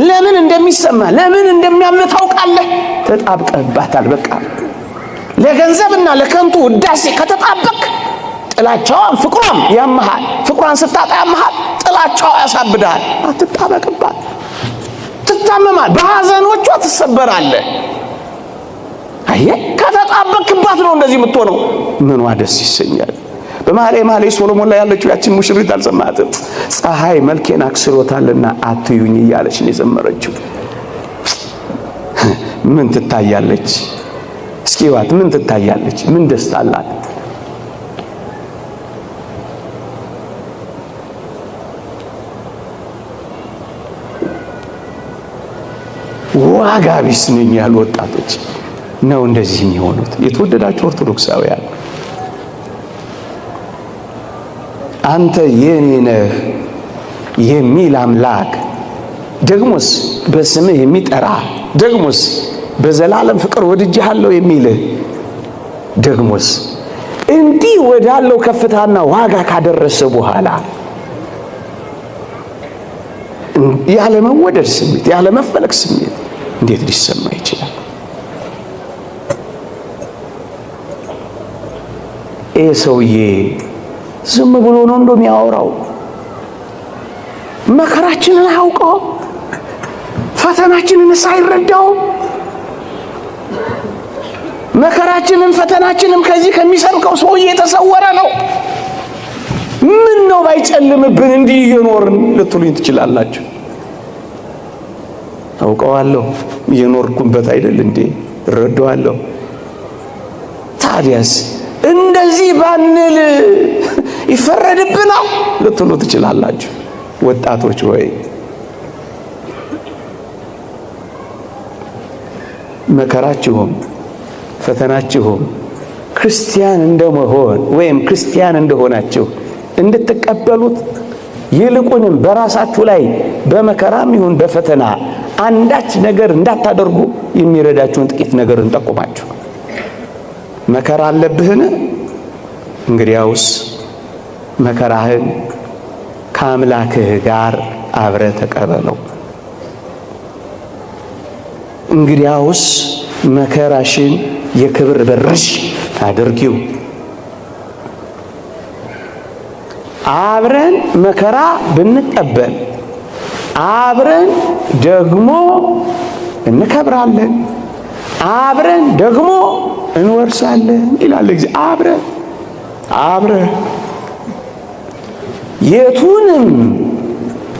ለምን እንደሚሰማ ለምን እንደሚያምር ታውቃለህ? ተጣብቀህባታል። በቃ ለገንዘብና ለከንቱ ውዳሴ ከተጣበቅ ጥላቻዋን ፍቅሯም ያመሃል። ፍቅሯን ስታጣ ያመሃል፣ ጥላቻዋ ያሳብዳል። አትጣበቅባት። ትታመማል፣ በሐዘኖቿ ትሰበራለህ። አየህ፣ ከተጣበቅባት ነው እንደዚህ የምትሆነው። ምኗ ደስ ይሰኛል። በመኃልየ ሰሎሞን ላይ ያለችው ያችን ሙሽሪት አልሰማትም? ፀሐይ መልኬን አክስሎታልና አትዩኝ እያለች ነው የዘመረችው። ምን ትታያለች? እስኪ ዋት ምን ትታያለች? ምን ደስታ አላት? ዋጋ ቢስ ነኝ ያሉ ወጣቶች ነው እንደዚህ የሚሆኑት። የተወደዳችሁ ኦርቶዶክሳውያን፣ አንተ የኔ ነህ የሚል አምላክ ደግሞስ በስምህ የሚጠራ ደግሞስ በዘላለም ፍቅር ወድጄሃለሁ የሚልህ ደግሞስ እንዲህ ወዳለው ከፍታና ዋጋ ካደረሰ በኋላ ያለ መወደድ ስሜት ያለ መፈለግ ስሜት እንዴት ሊሰማ ይችላል? ይህ ሰውዬ ዝም ብሎ ነው እንደሚያወራው። መከራችንን አያውቀው፣ ፈተናችንን ሳይረዳው፣ መከራችንን ፈተናችንን ከዚህ ከሚሰብከው ሰውዬ የተሰወረ ነው። ምን ነው ባይጨልምብን እንዲህ እየኖርን ልትሉኝ ትችላላችሁ። አውቀዋለሁ፣ እየኖርኩበት አይደል እንዴ? እረዳዋለሁ። ታዲያስ እንደዚህ ባንል ይፈረድብናል ልትሉ ትችላላችሁ። ወጣቶች ሆይ መከራችሁም ፈተናችሁም ክርስቲያን እንደመሆን ወይም ክርስቲያን እንደሆናችሁ እንድትቀበሉት ይልቁንም በራሳችሁ ላይ በመከራም ይሁን በፈተና አንዳች ነገር እንዳታደርጉ የሚረዳችሁን ጥቂት ነገር እንጠቁማችሁ። መከራ አለብህን? እንግዲያውስ መከራህን ከአምላክህ ጋር አብረህ ተቀበለው። እንግዲያውስ መከራሽን የክብር በርሽ አድርጊው። አብረን መከራ ብንቀበል አብረን ደግሞ እንከብራለን፣ አብረን ደግሞ እንወርሳለን ይላል እግዚአብሔር። አብረን የቱንም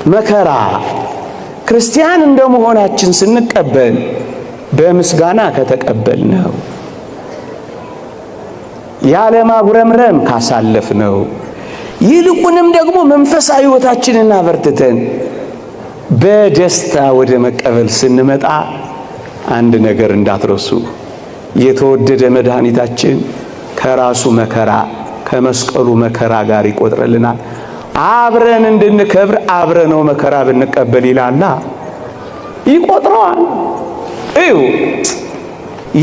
መከራ ክርስቲያን እንደመሆናችን ስንቀበል በምስጋና ከተቀበልነው፣ ያለ ማጉረምረም ካሳለፍነው፣ ይልቁንም ደግሞ መንፈሳዊ ሕይወታችንን አበርትተን በደስታ ወደ መቀበል ስንመጣ አንድ ነገር እንዳትረሱ። የተወደደ መድኃኒታችን ከራሱ መከራ ከመስቀሉ መከራ ጋር ይቆጥርልናል። አብረን እንድንከብር አብረነው መከራ ብንቀበል ይላላ ይቆጥረዋል። እዩ፣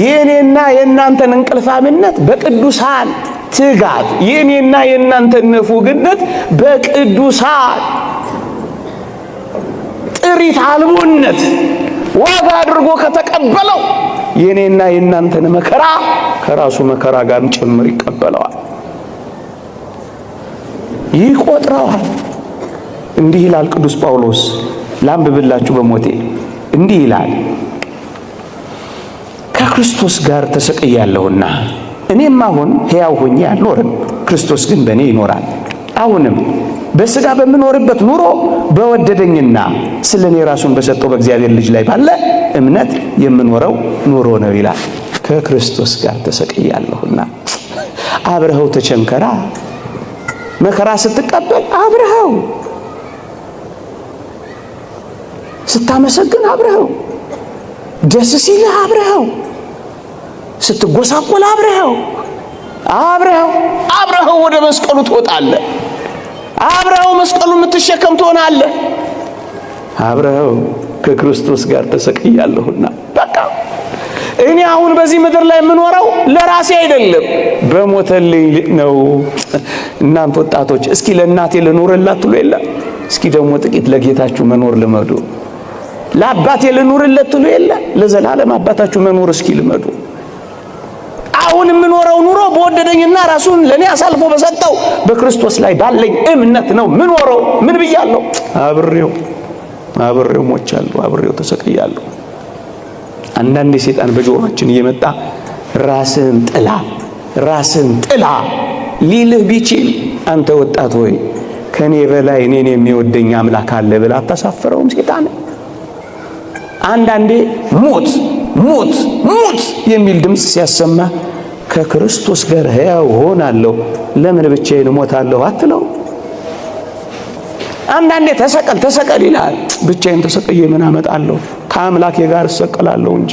የኔና የእናንተን እንቅልፋምነት በቅዱሳን ትጋት፣ የኔና የእናንተን ንፉግነት በቅዱሳን ጥሪት አልቦነት ዋጋ አድርጎ ከተቀበለው የኔና የእናንተን መከራ ከራሱ መከራ ጋርም ጭምር ይቀበለዋል፣ ይቆጥረዋል። እንዲህ ይላል ቅዱስ ጳውሎስ፣ ላንብብላችሁ በሞቴ እንዲህ ይላል፣ ከክርስቶስ ጋር ተሰቅያለሁና እኔም አሁን ሕያው ሆኜ አልኖርም፣ ክርስቶስ ግን በእኔ ይኖራል። አሁንም በሥጋ በምኖርበት ኑሮ በወደደኝና ስለ እኔ ራሱን በሰጠው በእግዚአብሔር ልጅ ላይ ባለ እምነት የምኖረው ኑሮ ነው ይላል። ከክርስቶስ ጋር ተሰቅያለሁና አብረኸው ተቸንከራ። መከራ ስትቀበል አብረኸው፣ ስታመሰግን አብረኸው፣ ደስ ሲልህ አብረኸው፣ ስትጎሳቆል አብረኸው ወደ መስቀሉ ትወጣለህ። አብረው መስቀሉ የምትሸከም ትሆናለህ። አብረው ከክርስቶስ ጋር ተሰቅያለሁና በቃ እኔ አሁን በዚህ ምድር ላይ የምኖረው ለራሴ አይደለም፣ በሞተልኝ ነው። እናንተ ወጣቶች እስኪ ለእናቴ ልኖርላት ትሉ የለ? እስኪ ደግሞ ጥቂት ለጌታችሁ መኖር ልመዱ። ለአባቴ ልኖርለት ትሉ የለ? ለዘላለም አባታችሁ መኖር እስኪ ልመዱ። አሁን የምኖረው ኑሮ በወደደኝና ራሱን ለኔ አሳልፎ በሰጠው በክርስቶስ ላይ ባለኝ እምነት ነው ምኖረው። ምን ብያለሁ? አብሬው ሞቻለሁ፣ አብሬው ተሰቅያለሁ። አንዳንዴ ሰይጣን በጆሮአችን እየመጣ ራስን ጥላ ሊልህ ቢችል አንተ ወጣት ሆይ ከኔ በላይ እኔን የሚወደኝ አምላክ አለ ብላ አታሳፍረውም ሰይጣን? አንዳንዴ ሞት የሚል ድምፅ ሲያሰማ ከክርስቶስ ጋር ሕያው ሆናለሁ ለምን ብቻዬን እሞታለሁ አትለው? አንዳንዴ ተሰቀል ይላል። ብቻዬን ተሰቅዬ ምን አመጣለሁ? ከአምላኬ ጋር እሰቀላለሁ እንጂ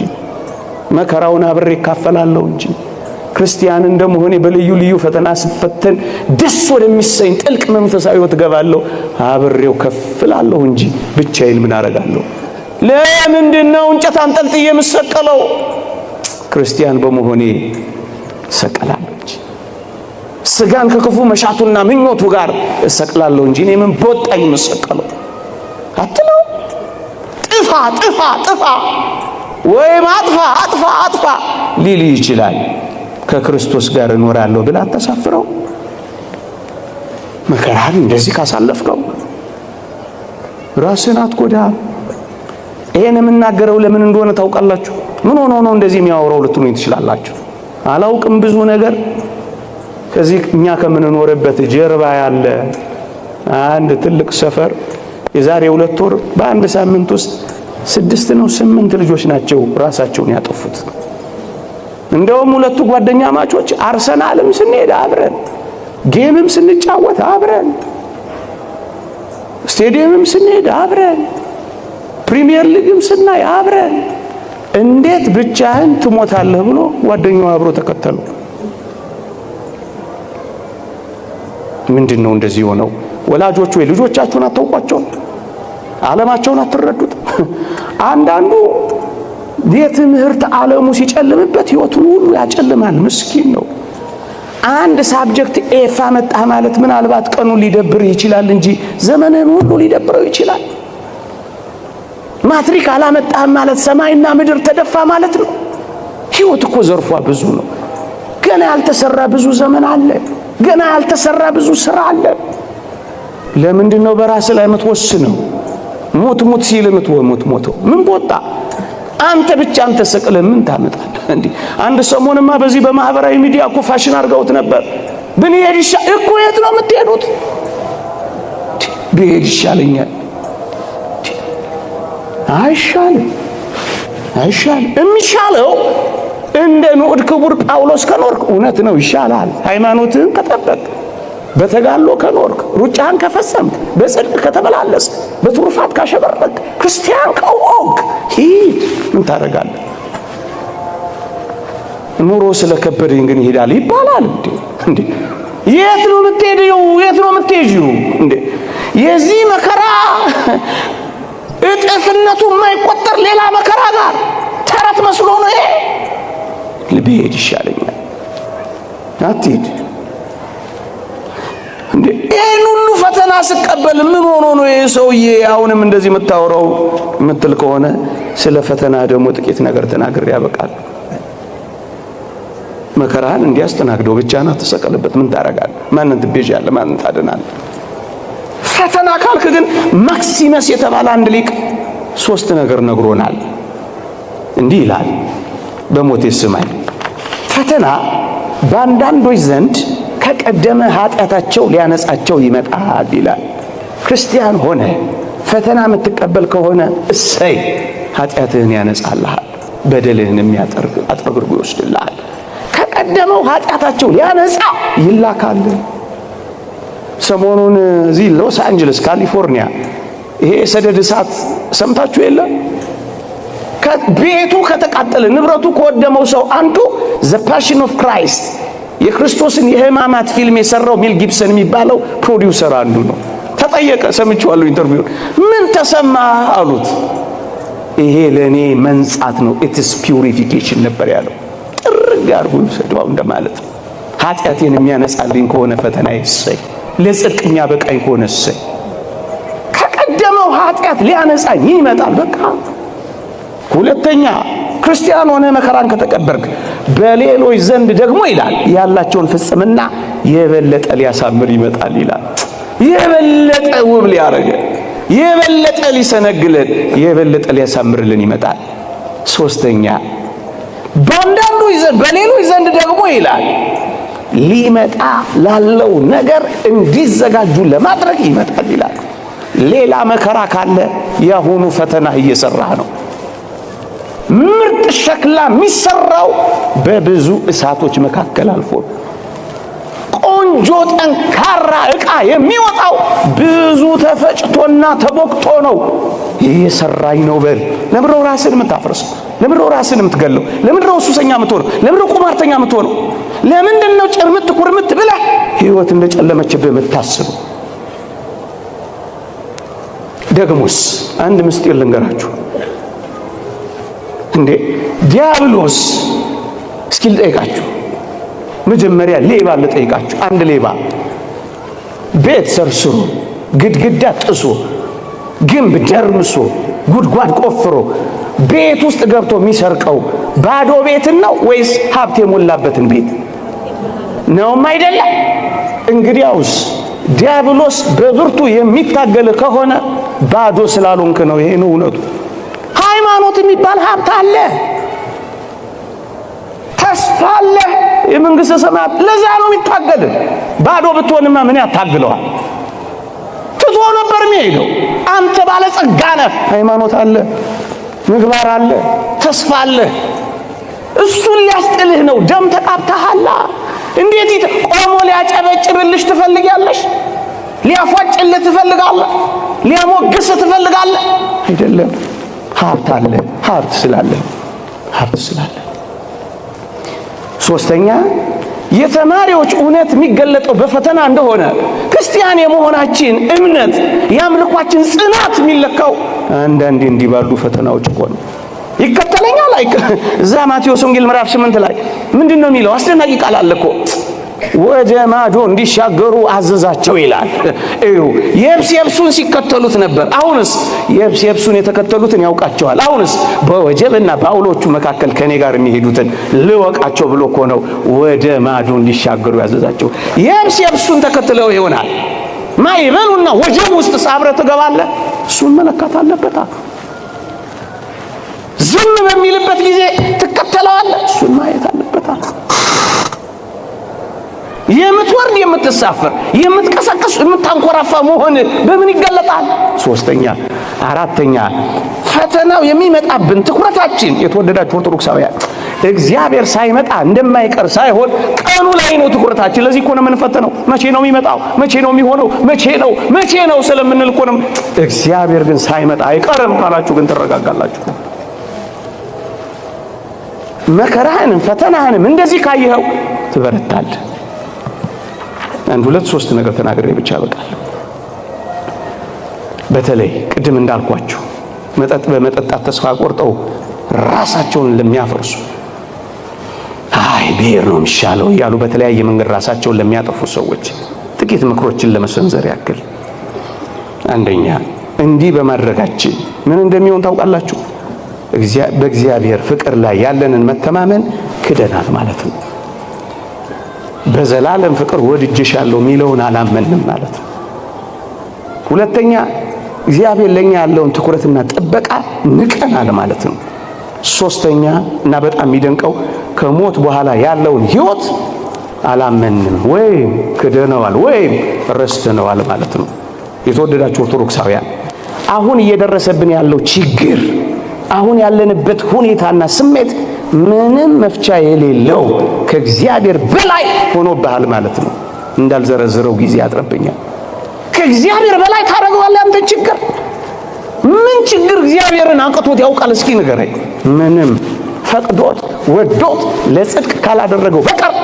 መከራውን አብሬ እካፈላለሁ እንጂ ክርስቲያን እንደመሆኔ በልዩ ልዩ ፈተና ስፈተን ደስ ወደሚሰኝ ጥልቅ መንፈሳዊ ሕይወት እገባለሁ፣ አብሬው ከፍላለሁ እንጂ ብቻዬን ምን አረጋለሁ? ለምንድነው እንጨት አንጠልጥዬ የምሰቀለው? ክርስቲያን በመሆኔ እሰቀላለሁ እንጂ ስጋን ከክፉ መሻቱና ምኞቱ ጋር እሰቅላለሁ እንጂ እኔ ምን በወጣኝ የምሰቀለው አትለው? ጥፋ ወይም አጥፋ ሊል ይችላል። ከክርስቶስ ጋር እኖራለሁ ብላ አታሳፍረው። መከራን እንደዚህ ካሳለፍከው ራስህን አትጎዳም። ይሄን የምናገረው ለምን እንደሆነ ታውቃላችሁ? ምን ሆኖ ነው እንደዚህ የሚያወራው ልትሉኝ ትችላላችሁ። አላውቅም። ብዙ ነገር ከዚህ እኛ ከምንኖርበት ጀርባ ያለ አንድ ትልቅ ሰፈር የዛሬ 2 ወር በአንድ ሳምንት ውስጥ 6 ነው 8 ልጆች ናቸው ራሳቸውን ያጠፉት። እንደውም 2 ጓደኛ ማቾች አርሰናልም ስንሄድ አብረን፣ ጌምም ስንጫወት አብረን፣ ስቴዲየምም ስንሄድ አብረን፣ ፕሪሚየር ሊግም ስናይ አብረን። እንዴት ብቻህን ትሞታለህ ብሎ ጓደኛው አብሮ ተከተሉ። ምንድነው እንደዚህ ሆነው? ወላጆች ወይ ልጆቻችሁን አታውቋቸው? ዓለማቸውን አትረዱት? አንዳንዱ የትምህርት ዓለሙ ሲጨልምበት ሕይወቱን ሁሉ ያጨልማል። ምስኪን ነው። አንድ ሳብጀክት ኤፍ አመጣህ ማለት ምናልባት ቀኑን ሊደብርህ ይችላል እንጂ ዘመንህን ሁሉ ሊደብረው ይችላል። ማትሪክ አላመጣህም ማለት ሰማይና ምድር ተደፋ ማለት ነው። ሕይወት እኮ ዘርፏ ብዙ ነው። ገና ያልተሰራ ብዙ ዘመን አለ። ገና ያልተሰራ ብዙ ስራ አለ። ለምንድነው በራስ ላይ የምትወስነው? ሞት ሲል የምትሞተው ምን ቦጣ? አንተ ብቻ አንተ ሰቅለ ምን ታመጣለህ እንዴ? አንድ ሰሞንማ በዚህ በማህበራዊ ሚዲያ እኮ ፋሽን አድርገውት ነበር። ብንሄድ እኮ የት ነው የምትሄዱት? ብሄድ ይሻለኛል። አይሻልም። የሚሻለው እንደ ንዑድ ክቡር ጳውሎስ ከኖርክ እውነት ነው ይሻላል። ሃይማኖትህን ከጠበቅ፣ በተጋሎ ከኖርክ፣ ሩጫህን ከፈጸምክ፣ በጽድቅ ከተመላለስ፣ በትሩፋት ካሸበረቅ፣ ክርስቲያን ከሆንክ ሂድ። ምን ታደርጋለህ? ኑሮ ስለከበደኝ ግን ይሄዳል ይባላል እንዴ? የት ነው የምትሄጂው? እንዴ የዚህ መከራ እጥፍነቱ የማይቆጠር ሌላ መከራ ጋር ተረት መስሎ ነው ይሄ። ልቤድ ይሻለኛል። አትሂድ እንዴ! ይሄን ሁሉ ፈተና ስቀበል ምን ሆኖ ነው ይሄ ሰውዬ አሁንም እንደዚህ የምታወራው የምትል ከሆነ ስለ ፈተና ደግሞ ጥቂት ነገር ተናግሬ ያበቃል። መከራን እንዲያስተናግደው ብቻህን አትሰቀልበት። ምን ታረጋለህ? ማንን ትቤዣለህ? ማንን ታድናለህ? ፈተና ካልክ ግን ማክሲመስ የተባለ አንድ ሊቅ 3 ነገር ነግሮናል። እንዲህ ይላል፣ በሞቴ ስማኝ። ፈተና በአንዳንዶች ዘንድ ከቀደመ ኃጢአታቸው ሊያነጻቸው ይመጣል ይላል። ክርስቲያን ሆነ ፈተና የምትቀበል ከሆነ እሰይ፣ ኃጢአትህን ያነጻልሃል፣ በደልህን አጥርግርጎ ይወስድልሃል። ከቀደመው ኃጢአታቸው ሊያነጻ ይላካል። ሰሞኑን እዚህ ሎስ አንጀለስ ካሊፎርኒያ ይሄ ሰደድ እሳት ሰምታችሁ የለ? ቤቱ ከተቃጠለ ንብረቱ ከወደመው ሰው አንዱ ዘ ፓሽን ኦፍ ክራይስት የክርስቶስን የሕማማት ፊልም የሰራው ሜል ጊብሰን የሚባለው ፕሮዲውሰር አንዱ ነው። ተጠየቀ፣ ሰምቼዋለሁ ኢንተርቪው። ምን ተሰማ አሉት። ይሄ ለኔ መንጻት ነው፣ ኢትስ ፒውሪፊኬሽን ነበር ያለው። ጥርግ አድርጎ ሰድባው እንደማለት ነው። ኃጢአቴን የሚያነጻልኝ ከሆነ ፈተና ይሰይ፣ ለጽድቅ የሚያበቃኝ ከሆነ እሰይ። ከቀደመው ኃጢአት ሊያነጻኝ ይመጣል። በቃ ሁለተኛ ክርስቲያን ሆነ መከራን ከተቀበልክ በሌሎች ዘንድ ደግሞ ይላል ያላቸውን ፍጽምና የበለጠ ሊያሳምር ይመጣል ይላል። የበለጠ ውብ ሊያረገን፣ የበለጠ ሊሰነግለን፣ የበለጠ ሊያሳምርልን ይመጣል። ሶስተኛ በአንዳንዶች ዘንድ በሌሎች ዘንድ ደግሞ ይላል ሊመጣ ላለው ነገር እንዲዘጋጁ ለማድረግ ይመጣል ይላል። ሌላ መከራ ካለ ያሁኑ ፈተና እየሰራህ ነው። ምርጥ ሸክላ የሚሰራው በብዙ እሳቶች መካከል አልፎ፣ ቆንጆ ጠንካራ ዕቃ የሚወጣው ብዙ ተፈጭቶና ተቦክቶ ነው። እየሰራኝ ነው በል። ለምንድነው ራስን የምታፈርሰው? ለምንድነው ራስን የምትገለው? ለምንድነው ሱሰኛ የምትሆነው? ለምንድነው ቁማርተኛ የምትሆነው? ለምንድነው ጭርምት ኩርምት ብለህ ሕይወት እንደጨለመችብህ የምታስበው? ደግሞስ አንድ ምስጢር ልንገራችሁ። እንዴ ዲያብሎስ እስኪ ልጠይቃችሁ፣ መጀመሪያ ሌባ ልጠይቃችሁ። አንድ ሌባ ቤት ሰርስሮ ግድግዳ ጥሶ ግንብ ደርምሶ ጉድጓድ ቆፍሮ ቤት ውስጥ ገብቶ የሚሰርቀው ባዶ ቤትን ነው ወይስ ሀብት የሞላበትን ቤት ነውም? አይደለም። እንግዲያውስ ዲያብሎስ በብርቱ የሚታገል ከሆነ ባዶ ስላልሆንክ ነው። ይሄ ነው እውነቱ። ሃይማኖት የሚባል ሀብት አለ፣ ተስፋ አለ፣ የመንግስተ ሰማያት። ለዛ ነው የሚታገል። ባዶ ብትሆንማ ምን ያታግለዋል? ትቶ ነበር የሚሄደው። አንተ ባለጸጋ ነህ፣ ሃይማኖት አለ፣ ምግባር አለ፣ ተስፋ አለ። እሱን ሊያስጥልህ ነው። ደም ተቃብተሃላ። እንዴት ቆሞ ሊያጨበጭብልሽ ትፈልጊያለሽ? ሊያፏጭልህ ትፈልጋለህ? ሊያሞግስህ ትፈልጋለህ? አይደለም። ሀብት አለ። ሀብት ስላለ። ሶስተኛ የተማሪዎች እውነት የሚገለጠው በፈተና እንደሆነ ክርስቲያን የመሆናችን እምነት የአምልኳችን ጽናት የሚለካው አንዳንዴ እንዲህ ባሉ ፈተናዎች እኮ ነው። ይከተለኛል እዛ ማቴዎስ ወንጌል ምዕራፍ 8 ላይ ምንድን ነው የሚለው? አስደናቂ ቃል አለ እኮ። ወደ ማዶ እንዲሻገሩ አዘዛቸው ይላል። እዩ፣ የብሱን ሲከተሉት ነበር። አሁንስ የብሱን የተከተሉትን ያውቃቸዋል። አሁንስ በወጀብና በአውሎቹ መካከል ከኔ ጋር የሚሄዱትን ልወቃቸው ብሎ እኮ ነው ወደ ማዶ እንዲሻገሩ ያዘዛቸው። የብሱን ተከትለው ይሆናል ማይበሉና ወጀብ ውስጥ አብረህ ትገባለህ። እሱን መለካት አለበት። ዝም በሚልበት ጊዜ ትከተለዋለህ። እሱን ማየት አለበት። የምትወርድ የምትሳፈር የምትቀሰቅስ የምታንኮራፋ መሆን በምን ይገለጣል? ሶስተኛ አራተኛ ፈተናው የሚመጣብን ትኩረታችን የተወደዳችሁ ኦርቶዶክሳውያን እግዚአብሔር ሳይመጣ እንደማይቀር ሳይሆን ቀኑ ላይ ነው ትኩረታችን። ለዚህ እኮ ነው የምንፈተነው። መቼ ነው የሚመጣው? መቼ ነው የሚሆነው? መቼ ነው ስለምንል እኮ ነው። እግዚአብሔር ግን ሳይመጣ አይቀርም ካላችሁ ግን ትረጋጋላችሁ። መከራህንም ፈተናህንም እንደዚህ ካየኸው ትበረታለህ። አንድ ሁለት ሶስት ነገር ተናግሬ ብቻ በቃል። በተለይ ቅድም እንዳልኳችሁ መጠጥ በመጠጣት ተስፋ ቆርጠው ራሳቸውን ለሚያፈርሱ ብሔር ነው የሚሻለው እያሉ በተለያየ መንገድ ራሳቸውን ለሚያጠፉ ሰዎች ጥቂት ምክሮችን ለመሰንዘር ያክል። አንደኛ እንዲህ በማድረጋችን ምን እንደሚሆን ታውቃላችሁ? በእግዚአብሔር ፍቅር ላይ ያለንን መተማመን ክደናል ማለት ነው። በዘላለም ፍቅር ወድጄሻለሁ የሚለውን አላመንም ማለት ነው። ሁለተኛ እግዚአብሔር ለኛ ያለውን ትኩረትና ጥበቃ ንቀናል ማለት ነው። ሶስተኛ እና በጣም የሚደንቀው ከሞት በኋላ ያለውን ሕይወት አላመንም ወይም ክደነዋል ወይም ረስተነዋል ማለት ነው። የተወደዳችሁ ኦርቶዶክሳውያን አሁን እየደረሰብን ያለው ችግር፣ አሁን ያለንበት ሁኔታና ስሜት ምንም መፍቻ የሌለው ከእግዚአብሔር በላይ ሆኖብሃል ማለት ነው። እንዳልዘረዝረው ጊዜ ያጥረብኛል። ከእግዚአብሔር በላይ ታደርገዋለህ አንተ ችግር። ምን ችግር እግዚአብሔርን አንቅቶት ያውቃል? እስኪ ንገረኝ። ምንም ፈቅዶት ወዶት ለጽድቅ ካላደረገው በቀር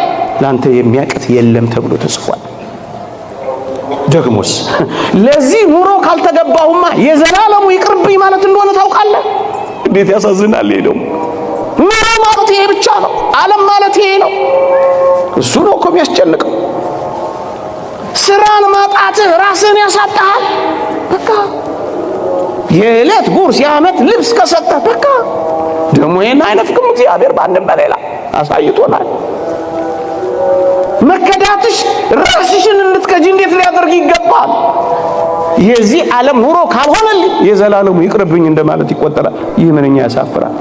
ላንተ የሚያቅት የለም ተብሎ ተጽፏል። ደግሞስ ለዚህ ኑሮ ካልተገባሁማ የዘላለሙ ይቅርብኝ ማለት እንደሆነ ታውቃለህ። እንዴት ያሳዝናል! ይሄ ደግሞ ኑሮ ማለት ይሄ ብቻ ነው። ዓለም ማለት ይሄ ነው። እሱ ነው እኮ የሚያስጨንቀው። ስራን ማጣትህ ራስን ያሳጣሃል። በቃ የዕለት ጉርስ የዓመት ልብስ ከሰጠህ በቃ ደግሞ ይሄን አይነፍቅም እግዚአብሔር በአንድም በሌላ አሳይቶናል። መከዳትሽ ራስሽን እንድትከጂ እንዴት ሊያደርግ ይገባል? የዚህ ዓለም ኑሮ ካልሆነልኝ የዘላለሙ ይቅርብኝ እንደማለት ይቆጠራል። ይህ ምንኛ ያሳፍራል።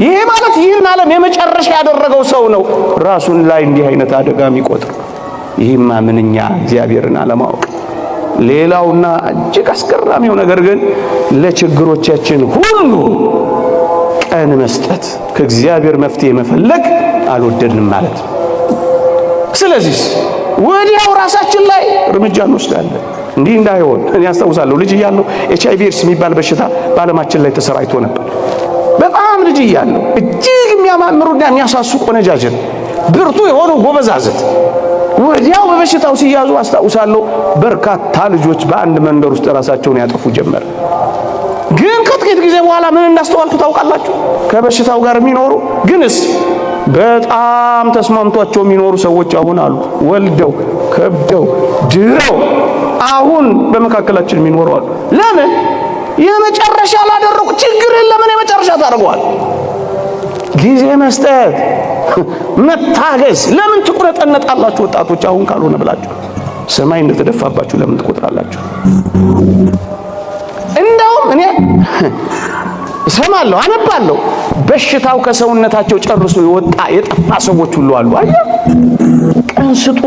ይሄ ማለት ይህን ዓለም የመጨረሻ ያደረገው ሰው ነው ራሱን ላይ እንዲህ አይነት አደጋ የሚቆጥር። ይህማ ምንኛ እግዚአብሔርን አለማወቅ። ሌላውና እጅግ አስገራሚው ነገር ግን ለችግሮቻችን ሁሉ ቀን መስጠት፣ ከእግዚአብሔር መፍትሄ መፈለግ አልወደድንም ማለት ነው። ስለዚህ ወዲያው ራሳችን ላይ እርምጃ እንወስዳለን። እንዲህ እንዳይሆን እኔ አስታውሳለሁ ልጅ እያለሁ HIV ኤድስ የሚባል በሽታ በዓለማችን ላይ ተሰራጭቶ ነበር። በጣም ልጅ እያለሁ እጅግ የሚያማምሩና የሚያሳሱ ቆነጃጅት፣ ብርቱ የሆኑ ጎበዛዝት ወዲያው በበሽታው ሲያዙ አስታውሳለሁ። በርካታ ልጆች በአንድ መንደር ውስጥ ራሳቸውን ያጠፉ ጀመር። ግን ከጥቂት ጊዜ በኋላ ምን እንዳስተዋልኩ ታውቃላችሁ? ከበሽታው ጋር የሚኖሩ ግንስ በጣም ተስማምቷቸው የሚኖሩ ሰዎች አሁን አሉ። ወልደው ከብደው ድረው አሁን በመካከላችን የሚኖሩ አሉ። ለምን? የመጨረሻ ላደረጉ ችግርን ለምን የመጨረሻ ታደርገዋል? ጊዜ መስጠት፣ መታገስ። ለምን ትቁረጠነጣላችሁ ወጣቶች? አሁን ካልሆነ ብላችሁ ሰማይ እንደተደፋባችሁ ለምን ትቆጥራላችሁ? እንደውም እኔ እሰማለሁ፣ አነባለሁ። በሽታው ከሰውነታቸው ጨርሶ የጠፋ ሰዎች ሁሉ አሉ። አየህ፣ ቀን ስጡ፣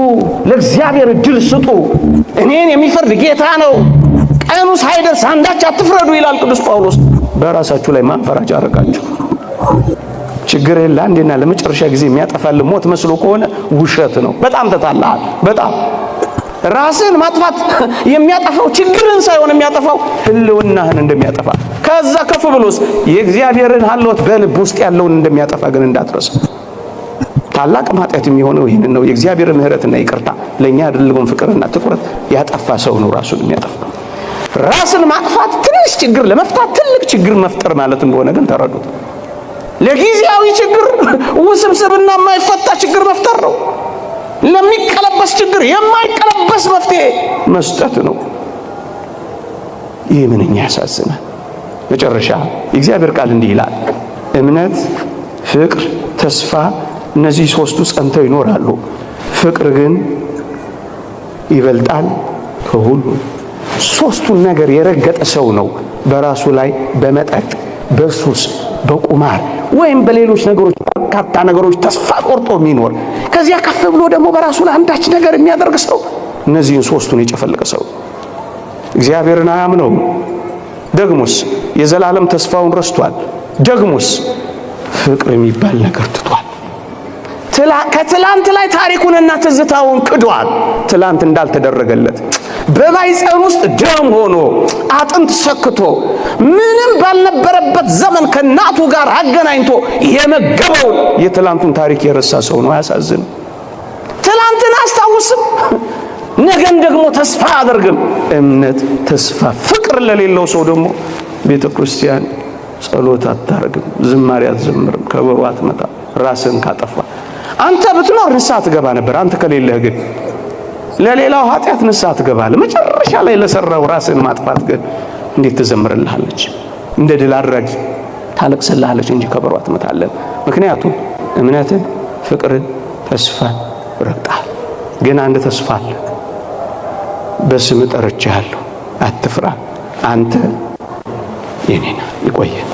ለእግዚአብሔር እድል ስጡ። እኔን የሚፈርድ ጌታ ነው። ቀኑ ሳይደርስ አንዳች አትፍረዱ ይላል ቅዱስ ጳውሎስ። በራሳችሁ ላይ ማንፈራጫ አረጋችሁ። ችግርህን ለአንዴና ለመጨረሻ ጊዜ የሚያጠፋል ሞት መስሎ ከሆነ ውሸት ነው። በጣም ተጣላሃል። በጣም ራስን ማጥፋት የሚያጠፋው ችግርን ሳይሆን የሚያጠፋው ህልውናህን እንደሚያጠፋ፣ ከዛ ከፍ ብሎስ የእግዚአብሔርን ሀልወት በልብ ውስጥ ያለውን እንደሚያጠፋ ግን እንዳትረሳ። ታላቅ ኃጢአት የሚሆነው ይህንን ነው። የእግዚአብሔርን ምሕረትና ይቅርታ ለኛ ያደረገውን ፍቅርና ትኩረት ያጠፋ ሰው ነው ራሱን የሚያጠፋ። ራስን ማጥፋት ትንሽ ችግር ለመፍታት ትልቅ ችግር መፍጠር ማለት እንደሆነ ግን ተረዱት። ለጊዜያዊ ችግር ውስብስብና የማይፈታ ችግር መፍጠር ነው። ለሚቀለበስ ችግር የማይቀለበስ መፍትሄ መስጠት ነው። ይህ ምንኛ ያሳዝናል። መጨረሻ የእግዚአብሔር ቃል እንዲህ ይላል፣ እምነት፣ ፍቅር፣ ተስፋ እነዚህ ሶስቱ ጸንተው ይኖራሉ። ፍቅር ግን ይበልጣል ከሁሉ። ሶስቱን ነገር የረገጠ ሰው ነው በራሱ ላይ በመጠጥ፣ በሱስ፣ በቁማር ወይም በሌሎች ነገሮች በርካታ ነገሮች ተስፋ ቆርጦ የሚኖር። ከዚያ ከፍ ብሎ ደግሞ በራሱ ላይ አንዳች ነገር የሚያደርግ ሰው እነዚህን ሶስቱን የጨፈለቀ ሰው እግዚአብሔርን አያምነው። ደግሞስ የዘላለም ተስፋውን ረስቷል። ደግሞስ ፍቅር የሚባል ነገር ትቷል። ከትላንት ላይ ታሪኩንና ትዝታውን ክዷል። ትላንት እንዳልተደረገለት በማይፀን ውስጥ ደም ሆኖ አጥንት ሰክቶ ምንም ባልነበረበት ዘመን ከእናቱ ጋር አገናኝቶ የመገበው የትላንቱን ታሪክ የረሳ ሰው ነው። አያሳዝን? ትላንትን አስታውስም፣ ነገን ደግሞ ተስፋ አያደርግም። እምነት፣ ተስፋ፣ ፍቅር ለሌለው ሰው ደግሞ ቤተ ክርስቲያን ጸሎት አታረግም፣ ዝማሬ አትዘምርም፣ ከበሮ አትመታ። ራስን ካጠፋ አንተ ብትኖር ንስሐ ትገባ ነበር። አንተ ከሌለህ ግን ለሌላው ኃጢአት ንስሐ ትገባለህ። መጨረሻ ላይ ለሰራው ራስን ማጥፋት ግን እንዴት ትዘምርልሃለች? እንደ ድል አድራጊ ታለቅስልሃለች እንጂ ከበሮ አትመታለን። ምክንያቱም እምነትን፣ ፍቅርን፣ ተስፋን ረግጠሃል። ግን አንድ ተስፋ አለ። በስም ጠርቼሃለሁ፣ አትፍራ፣ አንተ የኔ ነህ። ይቆየን።